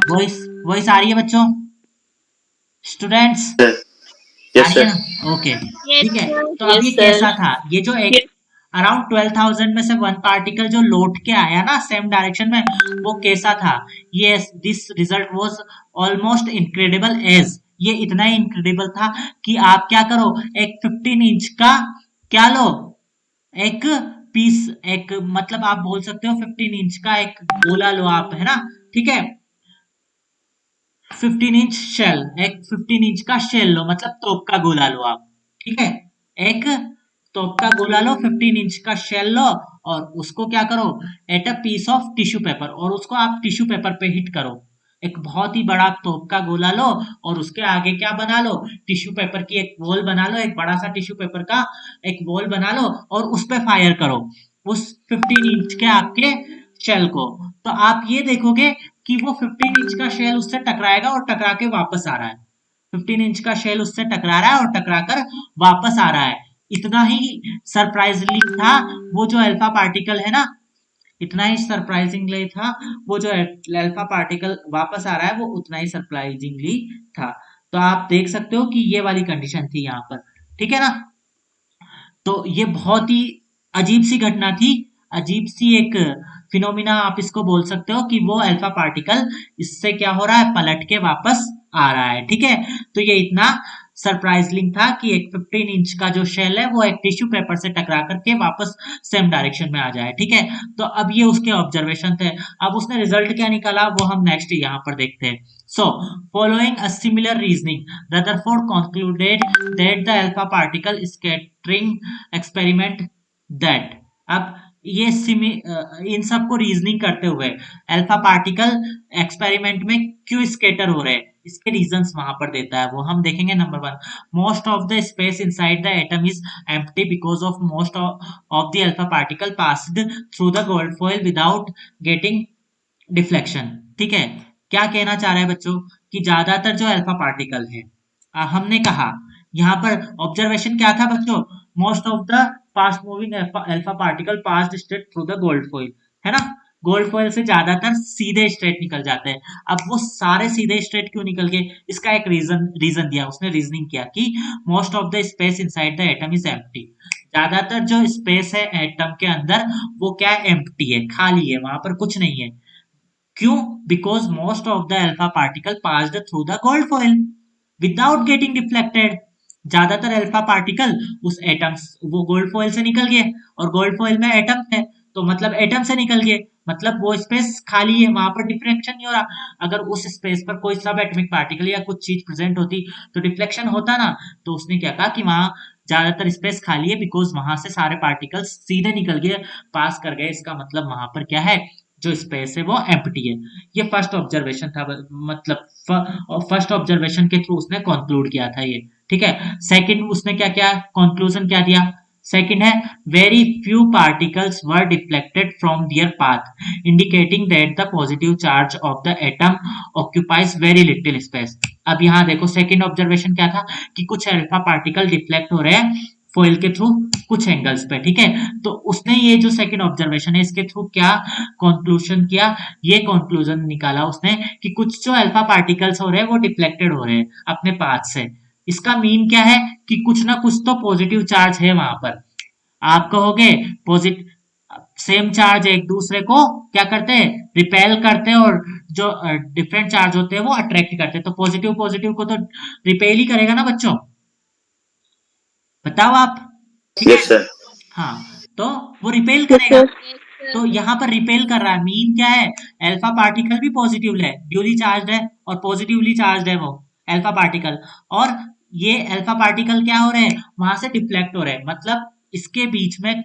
S1: voice voice आ रही है बच्चों, students
S5: Sir.
S1: आ
S5: Yes,
S1: रही है
S5: sir.
S1: ना? Okay
S3: Yes,
S1: ठीक है।
S3: sir.
S1: तो अब
S4: Yes,
S1: ये
S4: sir.
S1: कैसा था, ये जो एक अराउंड 12,000 में से वन पार्टिकल जो लौट के आया ना सेम डायरेक्शन में, वो कैसा था, ये this result was almost incredible as, ये इतना ही इनक्रेडिबल था कि आप क्या करो, एक 15 इंच का क्या लो, एक पीस, एक मतलब आप बोल सकते हो 15 इंच का एक गोला लो आप, है ना, ठीक है, 15 इंच शेल, एक 15 इंच का शेल लो, मतलब तोप का गोला लो आप, ठीक है, एक तोप का गोला लो, 15 इंच का शेल लो और उसको क्या करो, at a piece of tissue paper, और उसको आप टिश्यू पेपर पे हिट करो। एक बहुत ही बड़ा तोप का गोला लो और उसके आगे क्या बना लो, टिश्यू पेपर की एक वॉल बना लो, एक बड़ा सा टिश्यू पेपर का एक वॉल बना लो और उस पे फायर करो उस 15 इंच के आपके शेल को। तो आप ये देखोगे कि वो 15 इंच का शेल उससे टकराएगा और टकरा के वापस आ रहा है, 15 इंच का शेल उससे टकरा रहा है और टकरा कर वापस आ रहा है। इतना ही सरप्राइजिंगली था वो जो अल्फा पार्टिकल है ना, इतना ही सरप्राइजिंगली था वो जो अल्फा पार्टिकल वापस आ रहा है, वो उतना ही सरप्राइजिंगली था। तो आप देख सकते हो कि ये वाली कंडीशन थी यहाँ पर, ठीक है ना। तो ये बहुत ही अजीब सी घटना थी, अजीब सी एक फिनोमिना आप इसको बोल सकते हो कि वो अल्फा पार्टिकल इससे क्या हो रहा है, पलट के वापस आ रहा है, ठीक है। तो ये इतना सरप्राइजिंग था कि एक 15 इंच का जो शेल है वो एक टिश्यू पेपर से टकरा करके वापस सेम डायरेक्शन में आ जाए, ठीक है। तो अब ये उसके ऑब्जर्वेशन थे। अब उसने रिजल्ट क्या निकाला वो हम नेक्स्ट यहाँ पर देखते हैं। So, following a similar reasoning, Rutherford concluded that the alpha particle scattering experiment that अब ये इन सब को रीजनिंग करते हुए अल्फा पार्टिकल एक्सपेरिमेंट में क्यों स्केटर हो रहे हैं, इसके रीजंस वहां पर देता है, वो हम देखेंगे। Number 1, most of the space inside the atom is empty because of most of the alpha particle passed through the gold foil without getting deflection, ठीक है। क्या कहना चाह रहा है बच्चों कि ज्यादातर जो अल्फा पार्टिकल है, हमने कहा यहाँ पर ऑब्जर्वेशन क्या था बच्चों, most of the fast moving alpha particle passed straight through the gold foil, है ना, गोल्ड फॉइल से ज्यादातर सीधे स्ट्रेट निकल जाते हैं। अब वो सारे सीधे स्ट्रेट क्यों निकल गए, इसका एक रीजन दिया उसने, रीजनिंग किया कि most of the space inside the atom is empty, ज्यादातर जो स्पेस है एटम के अंदर वो क्या है, एम्प्टी है, खाली है, वहां पर कुछ नहीं है। क्यों, because most of the alpha particle passed through the gold foil without getting deflected, ज्यादातर अल्फा पार्टिकल उस एटम, वो गोल्ड फॉइल से निकल गए और गोल्ड फॉइल में एटम है, तो मतलब एटम से निकल गए, मतलब वो स्पेस खाली है, वहां पर डिफ्लेक्शन नहीं हो रहा। अगर उस स्पेस पर कोई सब एटॉमिक पार्टिकल या कुछ चीज प्रेजेंट होती तो डिफ्लेक्शन होता ना। तो उसने क्या कहा कि वहां ज्यादातर स्पेस खाली है बिकॉज वहां से सारे पार्टिकल्स सीधे निकल गए, पास कर गए, इसका मतलब वहां पर क्या है, जो स्पेस है वो एम्प्टी है। ये फर्स्ट ऑब्जर्वेशन था, मतलब फर्स्ट ऑब्जर्वेशन के थ्रू उसने कंक्लूड किया था ये, ठीक है। सेकंड उसने क्या क्या कंक्लूजन क्या दिया, सेकंड है very few particles were deflected from there path indicating that the positive charge of the atom occupies very little space. अब यहाँ देखो सेकंड ऑब्जर्वेशन क्या था कि कुछ अल्फा पार्टिकल डिफ्लेक्ट हो रहे हैं फॉइल के थ्रू कुछ एंगल्स पे, ठीक है। तो उसने ये जो सेकंड ऑब्जर्वेशन है इसके थ्रू क्या कंक्लूजन किया, ये कंक्लूजन निकाला उसने कि कुछ जो अल्फा पार्टिकल्स हो रहे हैं वो डिफ्लेक्टेड हो रहे हैं अपने पाथ से। इसका मीन क्या है कि कुछ ना कुछ तो पॉजिटिव चार्ज है वहां पर। आप कहोगे पॉजिटिव सेम चार्ज एक दूसरे को क्या करते हैं, रिपेल करते हैं, और जो डिफरेंट चार्ज होते हैं वो अट्रैक्ट करते हैं, तो पॉजिटिव पॉजिटिव को तो रिपेल ही करेगा ना बच्चों, बताओ आप, ठीक है।
S5: Yes, sir.
S1: हाँ, तो वो रिपेल
S2: Yes,
S1: करेगा।
S2: sir.
S1: तो यहाँ पर रिपेल कर रहा है, मीन क्या है, अल्फा पार्टिकल भी पॉजिटिव है, ड्यूली चार्ज है और पॉजिटिवली चार्ज है वो अल्फा पार्टिकल, और ये अल्फा पार्टिकल क्या हो रहे हैं, वहां से डिफ्लेक्ट हो रहे हैं, मतलब इसके बीच में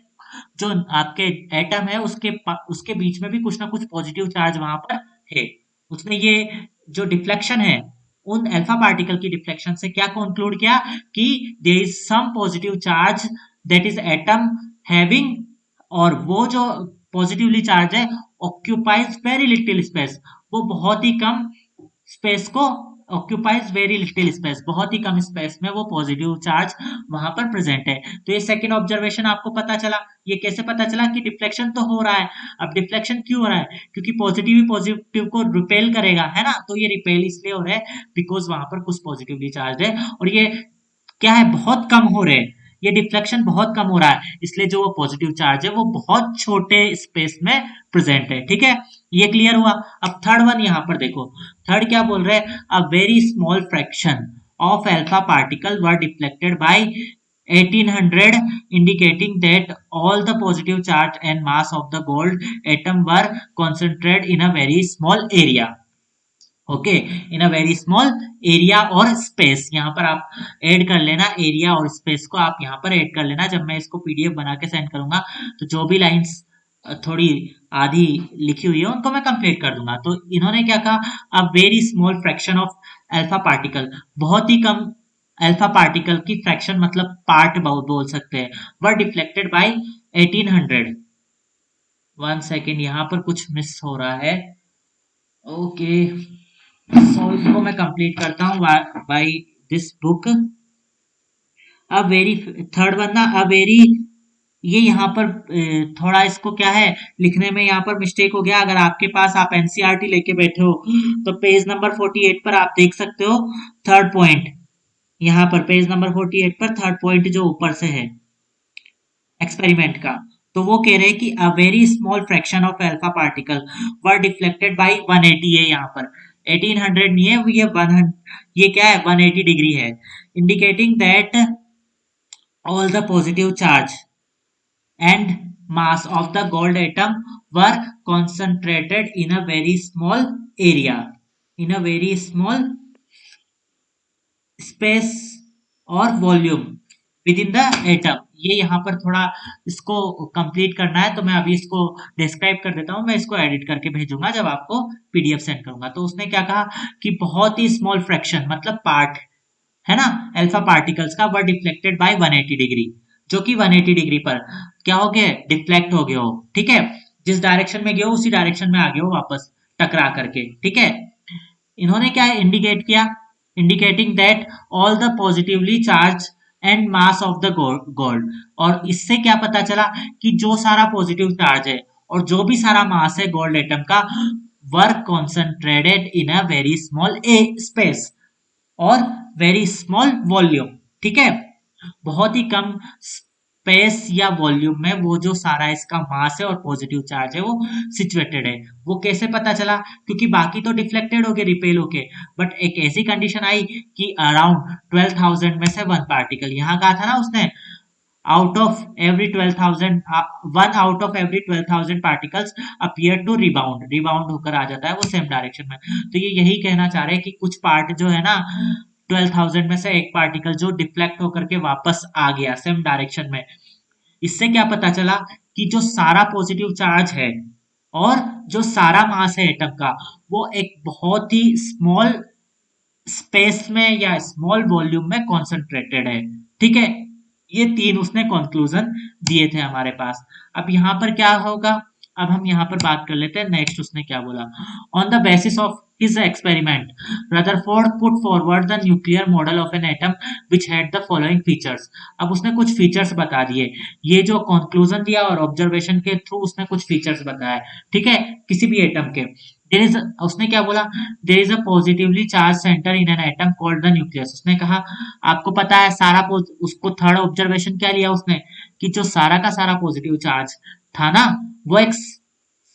S1: जो आपके एटम है उसके बीच में भी कुछ ना कुछ पॉजिटिव चार्ज वहां पर है। उसने ये जो डिफ्लेक्शन है उन अल्फा पार्टिकल की डिफ्लेक्शन से क्या कंक्लूड किया कि there is some positive charge that is atom having, और वो जो पॉजिटिवली चार्ज है ऑक्यूपाइज वेरी लिटिल स्पेस, वो बहुत ही कम स्पेस को ऑक्यूपाइज वेरी लिटिल स्पेस, बहुत ही कम स्पेस में वो पॉजिटिव चार्ज वहां पर प्रेजेंट है। तो ये सेकंड ऑब्जर्वेशन आपको पता चला। ये कैसे पता चला कि डिफ्लेक्शन तो हो रहा है। अब डिफ्लेक्शन क्यों हो रहा है, क्योंकि पॉजिटिव ही पॉजिटिव को रिपेल करेगा, है ना, तो ये रिपेल इसलिए हो रहा है बिकॉज वहां पर कुछ पॉजिटिवली चार्ज है, और ये क्या है, बहुत कम हो रहे हैं, ये डिफ्लेक्शन बहुत कम हो रहा है, इसलिए जो वो पॉजिटिव चार्ज है वो बहुत छोटे स्पेस में प्रेजेंट है। ठीक है, ये क्लियर हुआ। अब थर्ड वन यहाँ पर देखो, थर्ड क्या बोल रहे हैं, अ very small fraction of alpha particle were deflected bye 1800 indicating that all the positive charge and mass of the gold atom were concentrated in a very small area. Okay, in a very small area और space, यहाँ पर आप add कर लेना area और space को, आप यहाँ पर ऐड कर लेना। जब मैं इसको पीडीएफ बना के सेंड करूंगा तो जो भी लाइंस थोड़ी आधी लिखी हुई है उनको मैं कंप्लीट कर दूंगा। तो इन्होंने क्या कहा, अ very small fraction of alpha particle, बहुत ही कम अल्फा पार्टिकल की फ्रैक्शन मतलब पार्ट बोल सकते हैं, वर डिफ्लेक्टेड बाय 1800। वन सेकेंड, यहाँ पर कुछ मिस हो रहा है। ओके, सो इसको मैं कंप्लीट करता हूँ by this book. A very, third one ना, अ वेरी, ये यहाँ पर थोड़ा इसको क्या है लिखने में यहाँ पर मिस्टेक हो गया। अगर आपके पास आप एनसीईआरटी लेके बैठे हो तो पेज नंबर 48 पर आप देख सकते हो थर्ड पॉइंट, यहाँ पर पेज नंबर 48 पर थर्ड पॉइंट जो ऊपर से है एक्सपेरिमेंट का, तो वो कह रहे हैं कि अ very small fraction of alpha particle were deflected bye 180 है, यहाँ पर 1800 नहीं है, ये 100, ये क्या है 180 डिग्री है, indicating that all the positive charge and mass of the gold atom were concentrated in a very small area, in a very small space और volume with in the atom. ये यहाँ पर थोड़ा इसको कंप्लीट करना है, तो मैं अभी इसको डिस्क्राइब कर देता हूँ, मैं इसको एडिट करके भेजूंगा जब आपको पीडीएफ सेंड करूंगा। तो उसने क्या कहा कि बहुत ही स्मॉल फ्रैक्शन मतलब पार्ट है ना अल्फा पार्टिकल्स का, वर डिफ्लेक्टेड बाय 180 डिग्री, जो कि 180 डिग्री पर क्या हो गया, डिफ्लेक्ट हो गया हो। ठीक है, जिस डायरेक्शन में गया हो उसी डायरेक्शन में आ गया हो वापस टकरा करके। ठीक है, इन्होंने क्या इंडिकेट किया, indicating that all the positively charge and mass of the gold, और इससे क्या पता चला कि जो सारा पॉजिटिव चार्ज है और जो भी सारा मास है गोल्ड एटम का were concentrated in a very small a space और वेरी स्मॉल वॉल्यूम। ठीक है, बहुत ही कम स्पेस या वॉल्यूम में वो जो सारा इसका मास है और पॉजिटिव चार्ज है वो सिचुएटेड है। वो कैसे पता चला, क्योंकि बाकी तो डिफ्लेक्टेड हो गए, रिपेल हो गए, बट एक ऐसी कंडीशन आई कि अराउंड 12,000 में से वन पार्टिकल, यहाँ कहा था ना उसने out of every 12,000, one out of every 12,000 particles appear to rebound, rebound होकर आ जाता है वो सेम डायरेक्शन में। तो ये यही कहना चाह रहे हैं कि कुछ पार्ट जो है ना 12,000 में से एक पार्टिकल जो डिफ्लेक्ट होकर के वापस आ गया सेम डायरेक्शन में। इससे क्या पता चला कि जो सारा पॉजिटिव चार्ज है और जो सारा मास है एटम का वो एक बहुत ही स्मॉल स्पेस में या स्मॉल वॉल्यूम में कॉन्सेंट्रेटेड है। ठीक है, ये तीन उसने कंक्लूजन दिए थे हमारे पास। अब यहाँ पर क्या होगा, अब हम यहाँ पर बात कर लेते हैं नेक्स्ट उसने क्या बोला। On the basis of his experiment Rutherford put forward the nuclear model of an atom which had the following features. अब उसने कुछ फीचर्स बता दिए, ये जो कंक्लूजन दिया और ऑब्जर्वेशन के थ्रू उसने कुछ फीचर्स बताया। ठीक है, किसी भी एटम के देयर इज, उसने क्या बोला, there is a positively charge centre in an atom called the nucleus. उसने कहा आपको पता है सारा उसको थर्ड ऑब्जर्वेशन क्या लिया उसने कि जो सारा का सारा पॉजिटिव चार्ज था ना वो एक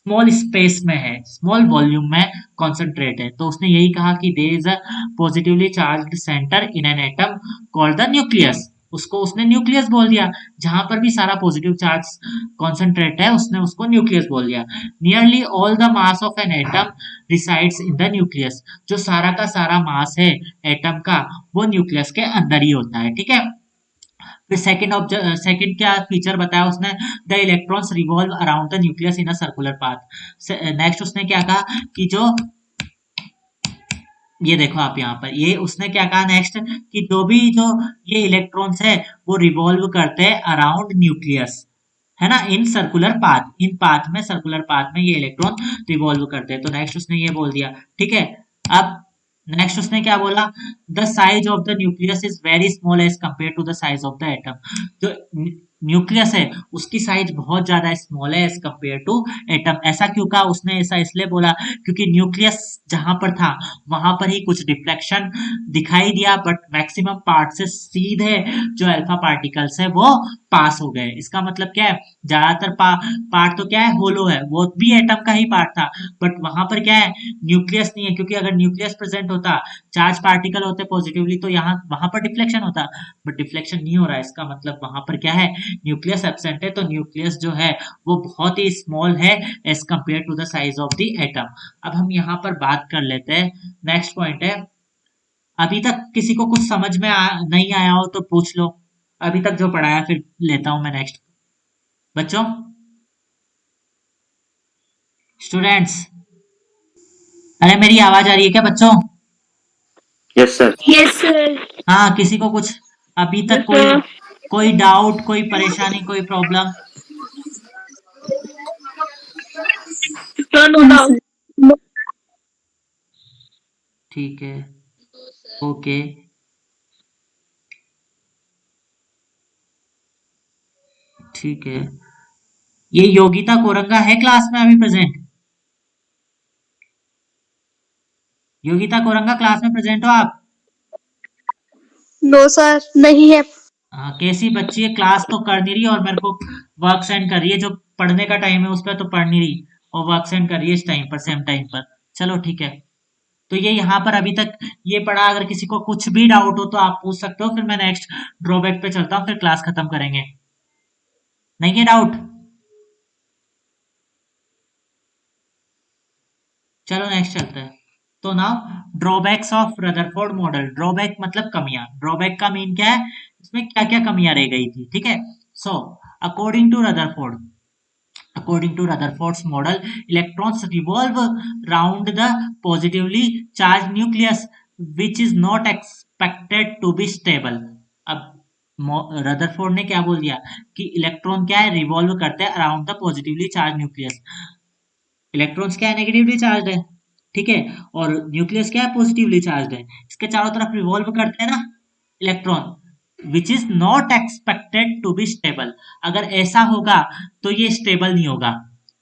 S1: स्मॉल स्पेस में है, स्मॉल वॉल्यूम में कॉन्सेंट्रेट है। तो उसने यही कहा कि there is a positively charged centre in an atom called the nucleus. उसको उसने न्यूक्लियस बोल दिया। जहां पर भी सारा पॉजिटिव चार्ज कॉन्सेंट्रेट है उसने उसको न्यूक्लियस बोल दिया। Nearly all the mass of an atom resides in the nucleus. जो सारा का सारा मास है एटम का वो न्यूक्लियस के अंदर ही होता है, ठीक है। फिर सेकंड क्या फीचर बताया उसने, the electrons revolve around the nucleus in a circular path. Next उसने क्या कहा कि जो ये देखो आप यहाँ पर ये उसने क्या कहा नेक्स्ट कि जो ये इलेक्ट्रॉन्स है वो रिवॉल्व करते हैं अराउंड न्यूक्लियस, है ना, in circular path, in path में सर्कुलर पाथ में ये इलेक्ट्रॉन रिवॉल्व करते हैं। तो नेक्स्ट उसने ये बोल दिया, ठीक है। अब नेक्स्ट उसने क्या बोला, the size of the nucleus is very small as compare to the size of the atom. जो न्यूक्लियस है उसकी साइज बहुत ज्यादा स्मॉल है एज कंपेयर टू एटम। ऐसा क्यों कहा उसने, ऐसा इसलिए बोला क्योंकि न्यूक्लियस जहां पर था वहां पर ही कुछ डिफ्लेक्शन दिखाई दिया, बट मैक्सिमम पार्ट से सीधे जो अल्फा पार्टिकल्स है वो पास हो गए। इसका मतलब क्या है, ज्यादातर पार्ट तो क्या है, होलो है, वो भी एटम का ही पार्ट था, बट वहां पर क्या है, न्यूक्लियस नहीं है। क्योंकि अगर न्यूक्लियस प्रेजेंट होता, चार्ज पार्टिकल होते पॉजिटिवली, तो यहाँ वहां पर डिफ्लेक्शन होता, बट डिफ्लेक्शन नहीं हो रहा है। इसका मतलब वहां पर क्या है, न्यूक्लियस एब्सेंट है। तो न्यूक्लियस जो है वो बहुत ही स्मॉल है as compare to the size of the atom. अब हम यहाँ पर बात कर लेते हैं, नेक्स्ट पॉइंट है, अभी तक किसी को कुछ समझ में नहीं आया हो तो पूछ लो, अभी तक जो पढ़ाया फिर लेता हूं मैं नेक्स्ट। बच्चों, स्टूडेंट्स, अरे मेरी आवाज आ रही है क्या बच्चों?
S5: Yes sir.
S2: Yes, sir.
S1: हाँ, किसी को कुछ अभी तक कोई डाउट, कोई परेशानी, कोई problem?
S2: No, no doubt. No.
S1: ठीक है, ओके, ठीक है। ये योगिता कोरंगा है क्लास में अभी प्रेजेंट? योगिता कोरंगा क्लास में प्रेजेंट हो आप?
S2: No, sir. नहीं है.
S1: हाँ, कैसी बच्ची है, क्लास तो कर नहीं रही और मेरे को वर्क सेंड कर रही है, जो पढ़ने का टाइम है उस पर तो पढ़ नहीं रही और वर्क सेंड कर रही है इस टाइम पर, सेम टाइम पर। चलो ठीक है, तो ये यहाँ पर अभी तक ये पढ़ा, अगर किसी को कुछ भी डाउट हो तो आप पूछ सकते हो, फिर मैं नेक्स्ट ड्रॉबैक पे चलता हूँ, फिर क्लास खत्म करेंगे। नहीं है डाउट? चलो नेक्स्ट चलते हैं। तो now drawbacks of Rutherford model. Drawback मतलब कमियां, ड्रॉबैक का मीन क्या है, इसमें क्या क्या कमियां रह गई थी, ठीक है। So according to Rutherford, according to Rutherford's model, electrons revolve round the positively charged nucleus, which is not expected to be stable. अब रदरफोर्ड ने क्या बोल दिया कि इलेक्ट्रॉन क्या है, रिवॉल्व करते हैं around the positively charge nucleus. Electrons क्या है, नेगेटिवली चार्ज है, ठीक है, और न्यूक्लियस क्या है, पॉजिटिवली चार्ज है। इसके चारों तरफ रिवॉल्व करते हैं ना electron, which is not expected to be stable. अगर ऐसा होगा तो ये स्टेबल नहीं होगा,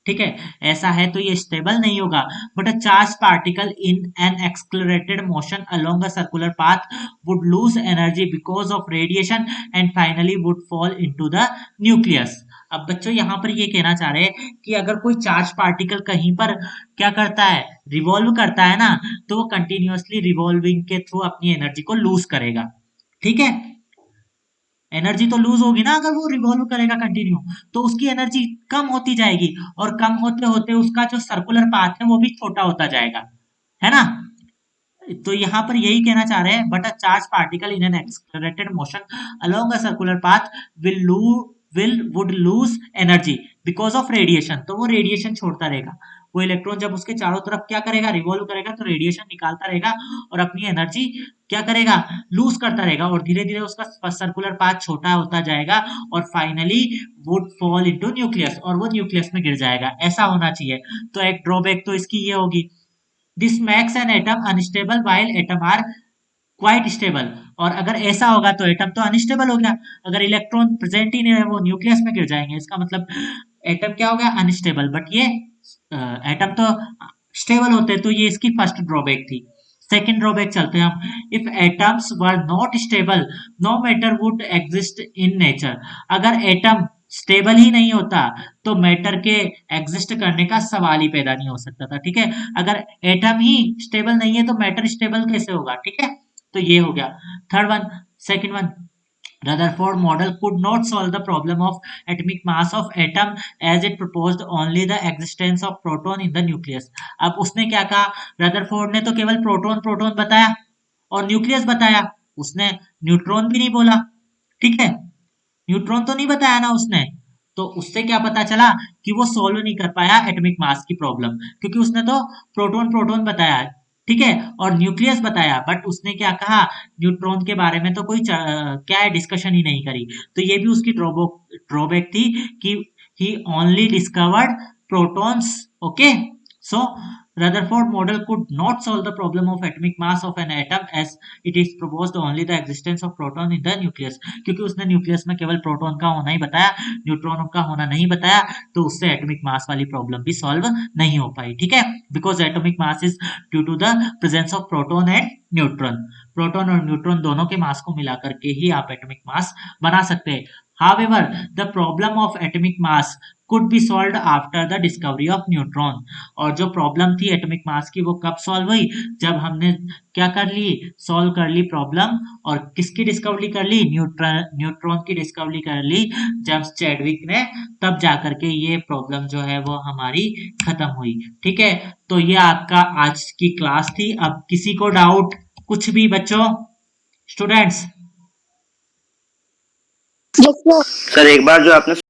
S1: ठीक है, ऐसा है तो ये स्टेबल नहीं होगा। But a charge particle in an accelerated motion along a circular path would lose energy because of radiation and finally would fall into the nucleus. अब बच्चों यहाँ पर ये कहना चाह रहे हैं कि अगर कोई चार्ज पार्टिकल कहीं पर क्या करता है, रिवॉल्व करता है ना, तो वो कंटिन्यूअसली रिवॉल्विंग के थ्रू अपनी एनर्जी को लूज करेगा, ठीक है। एनर्जी तो लूज होगी ना अगर वो रिवॉल्व करेगा कंटिन्यू, तो उसकी एनर्जी कम होती जाएगी और कम होते होते उसका जो सर्कुलर पाथ है वो भी छोटा होता जाएगा, है ना। तो यहाँ पर यही कहना चाह रहे हैं, but a charge particle in N accelerated motion along a circular path would lose energy because of radiation. तो वो रेडिएशन छोड़ता रहेगा, वो इलेक्ट्रॉन जब उसके चारों तरफ क्या करेगा, रिवॉल्व करेगा, तो रेडिएशन निकालता रहेगा और अपनी एनर्जी क्या करेगा, लूज करता रहेगा, और धीरे धीरे उसका सर्कुलर पाथ छोटा होता जाएगा और finally would fall into nucleus, और वो न्यूक्लियस में गिर जाएगा। ऐसा होना चाहिए। तो एक ड्रॉबैक तो इसकी ये होगी, this makes an atom unstable while atom are quite stable. और अगर ऐसा होगा तो एटम तो अनस्टेबल हो गया, अगर इलेक्ट्रॉन प्रेजेंट ही नहीं है वो न्यूक्लियस में गिर जाएंगे। इसका मतलब एटम क्या हो गया, अनस्टेबल, बट ये एटम तो स्टेबल होते हैं। तो ये इसकी फर्स्ट ड्रॉबैक थी। सेकेंड ड्रॉबैक चलते हैं हम, if atoms were not stable no matter would exist in nature. अगर एटम स्टेबल ही नहीं होता तो मैटर के एग्जिस्ट करने का सवाल ही पैदा नहीं हो सकता था, ठीक है। अगर एटम ही स्टेबल नहीं है तो मैटर स्टेबल कैसे होगा, ठीक है। तो ये हो गया third one. Second one, Rutherford model could not solve the problem of atomic mass of atom as it proposed only the existence of proton in the nucleus. अब उसने क्या कहा, रदरफोर्ड ने तो केवल प्रोटॉन प्रोटॉन बताया और न्यूक्लियस बताया, उसने न्यूट्रॉन भी नहीं बोला, ठीक है, न्यूट्रॉन तो नहीं बताया ना उसने, तो उससे क्या पता चला कि वो सॉल्व नहीं कर पाया एटॉमिक मास की प्रॉब्लम, क्योंकि उसने तो प्रोटॉन प्रोटॉन बताया, ठीक है, और न्यूक्लियस बताया, बट उसने क्या कहा, न्यूट्रॉन के बारे में तो कोई क्या है डिस्कशन ही नहीं करी। तो ये भी उसकी ड्रॉबैक थी कि he only discovered protons. Okay, so Rutherford model could not solve the problem of atomic mass of an atom as it is proposed only the existence of proton in the nucleus, क्योंकि उसने nucleus में केवल proton का होना ही बताया, neutron का होना नहीं बताया, तो उससे एटॉमिक मास वाली प्रॉब्लम भी सॉल्व नहीं हो पाई, ठीक है, because atomic mass is due to the presence of proton and neutron. Proton और न्यूट्रॉन दोनों के मास को मिला करके ही आप एटॉमिक मास बना सकते हैं। However, the problem of atomic mass could be solved after the discovery of neutron। और जो प्रॉब्लम थी एटॉमिक मास की वो कब सॉल्व हुई, जब हमने क्या कर ली, सॉल्व कर ली प्रॉब्लम, और किसकी डिस्कवरी कर ली, न्यूट्रॉन की डिस्कवरी कर ली जेम्स चैडविक ने, तब जाकर के ये प्रॉब्लम जो है वो हमारी खत्म हुई, ठीक है। तो ये आपका आज की क्लास थी। अब किसी को डाउट कुछ भी बच्चों, स्टूडेंट्स?
S2: Yes, sir.
S5: सर एक बार जो आपने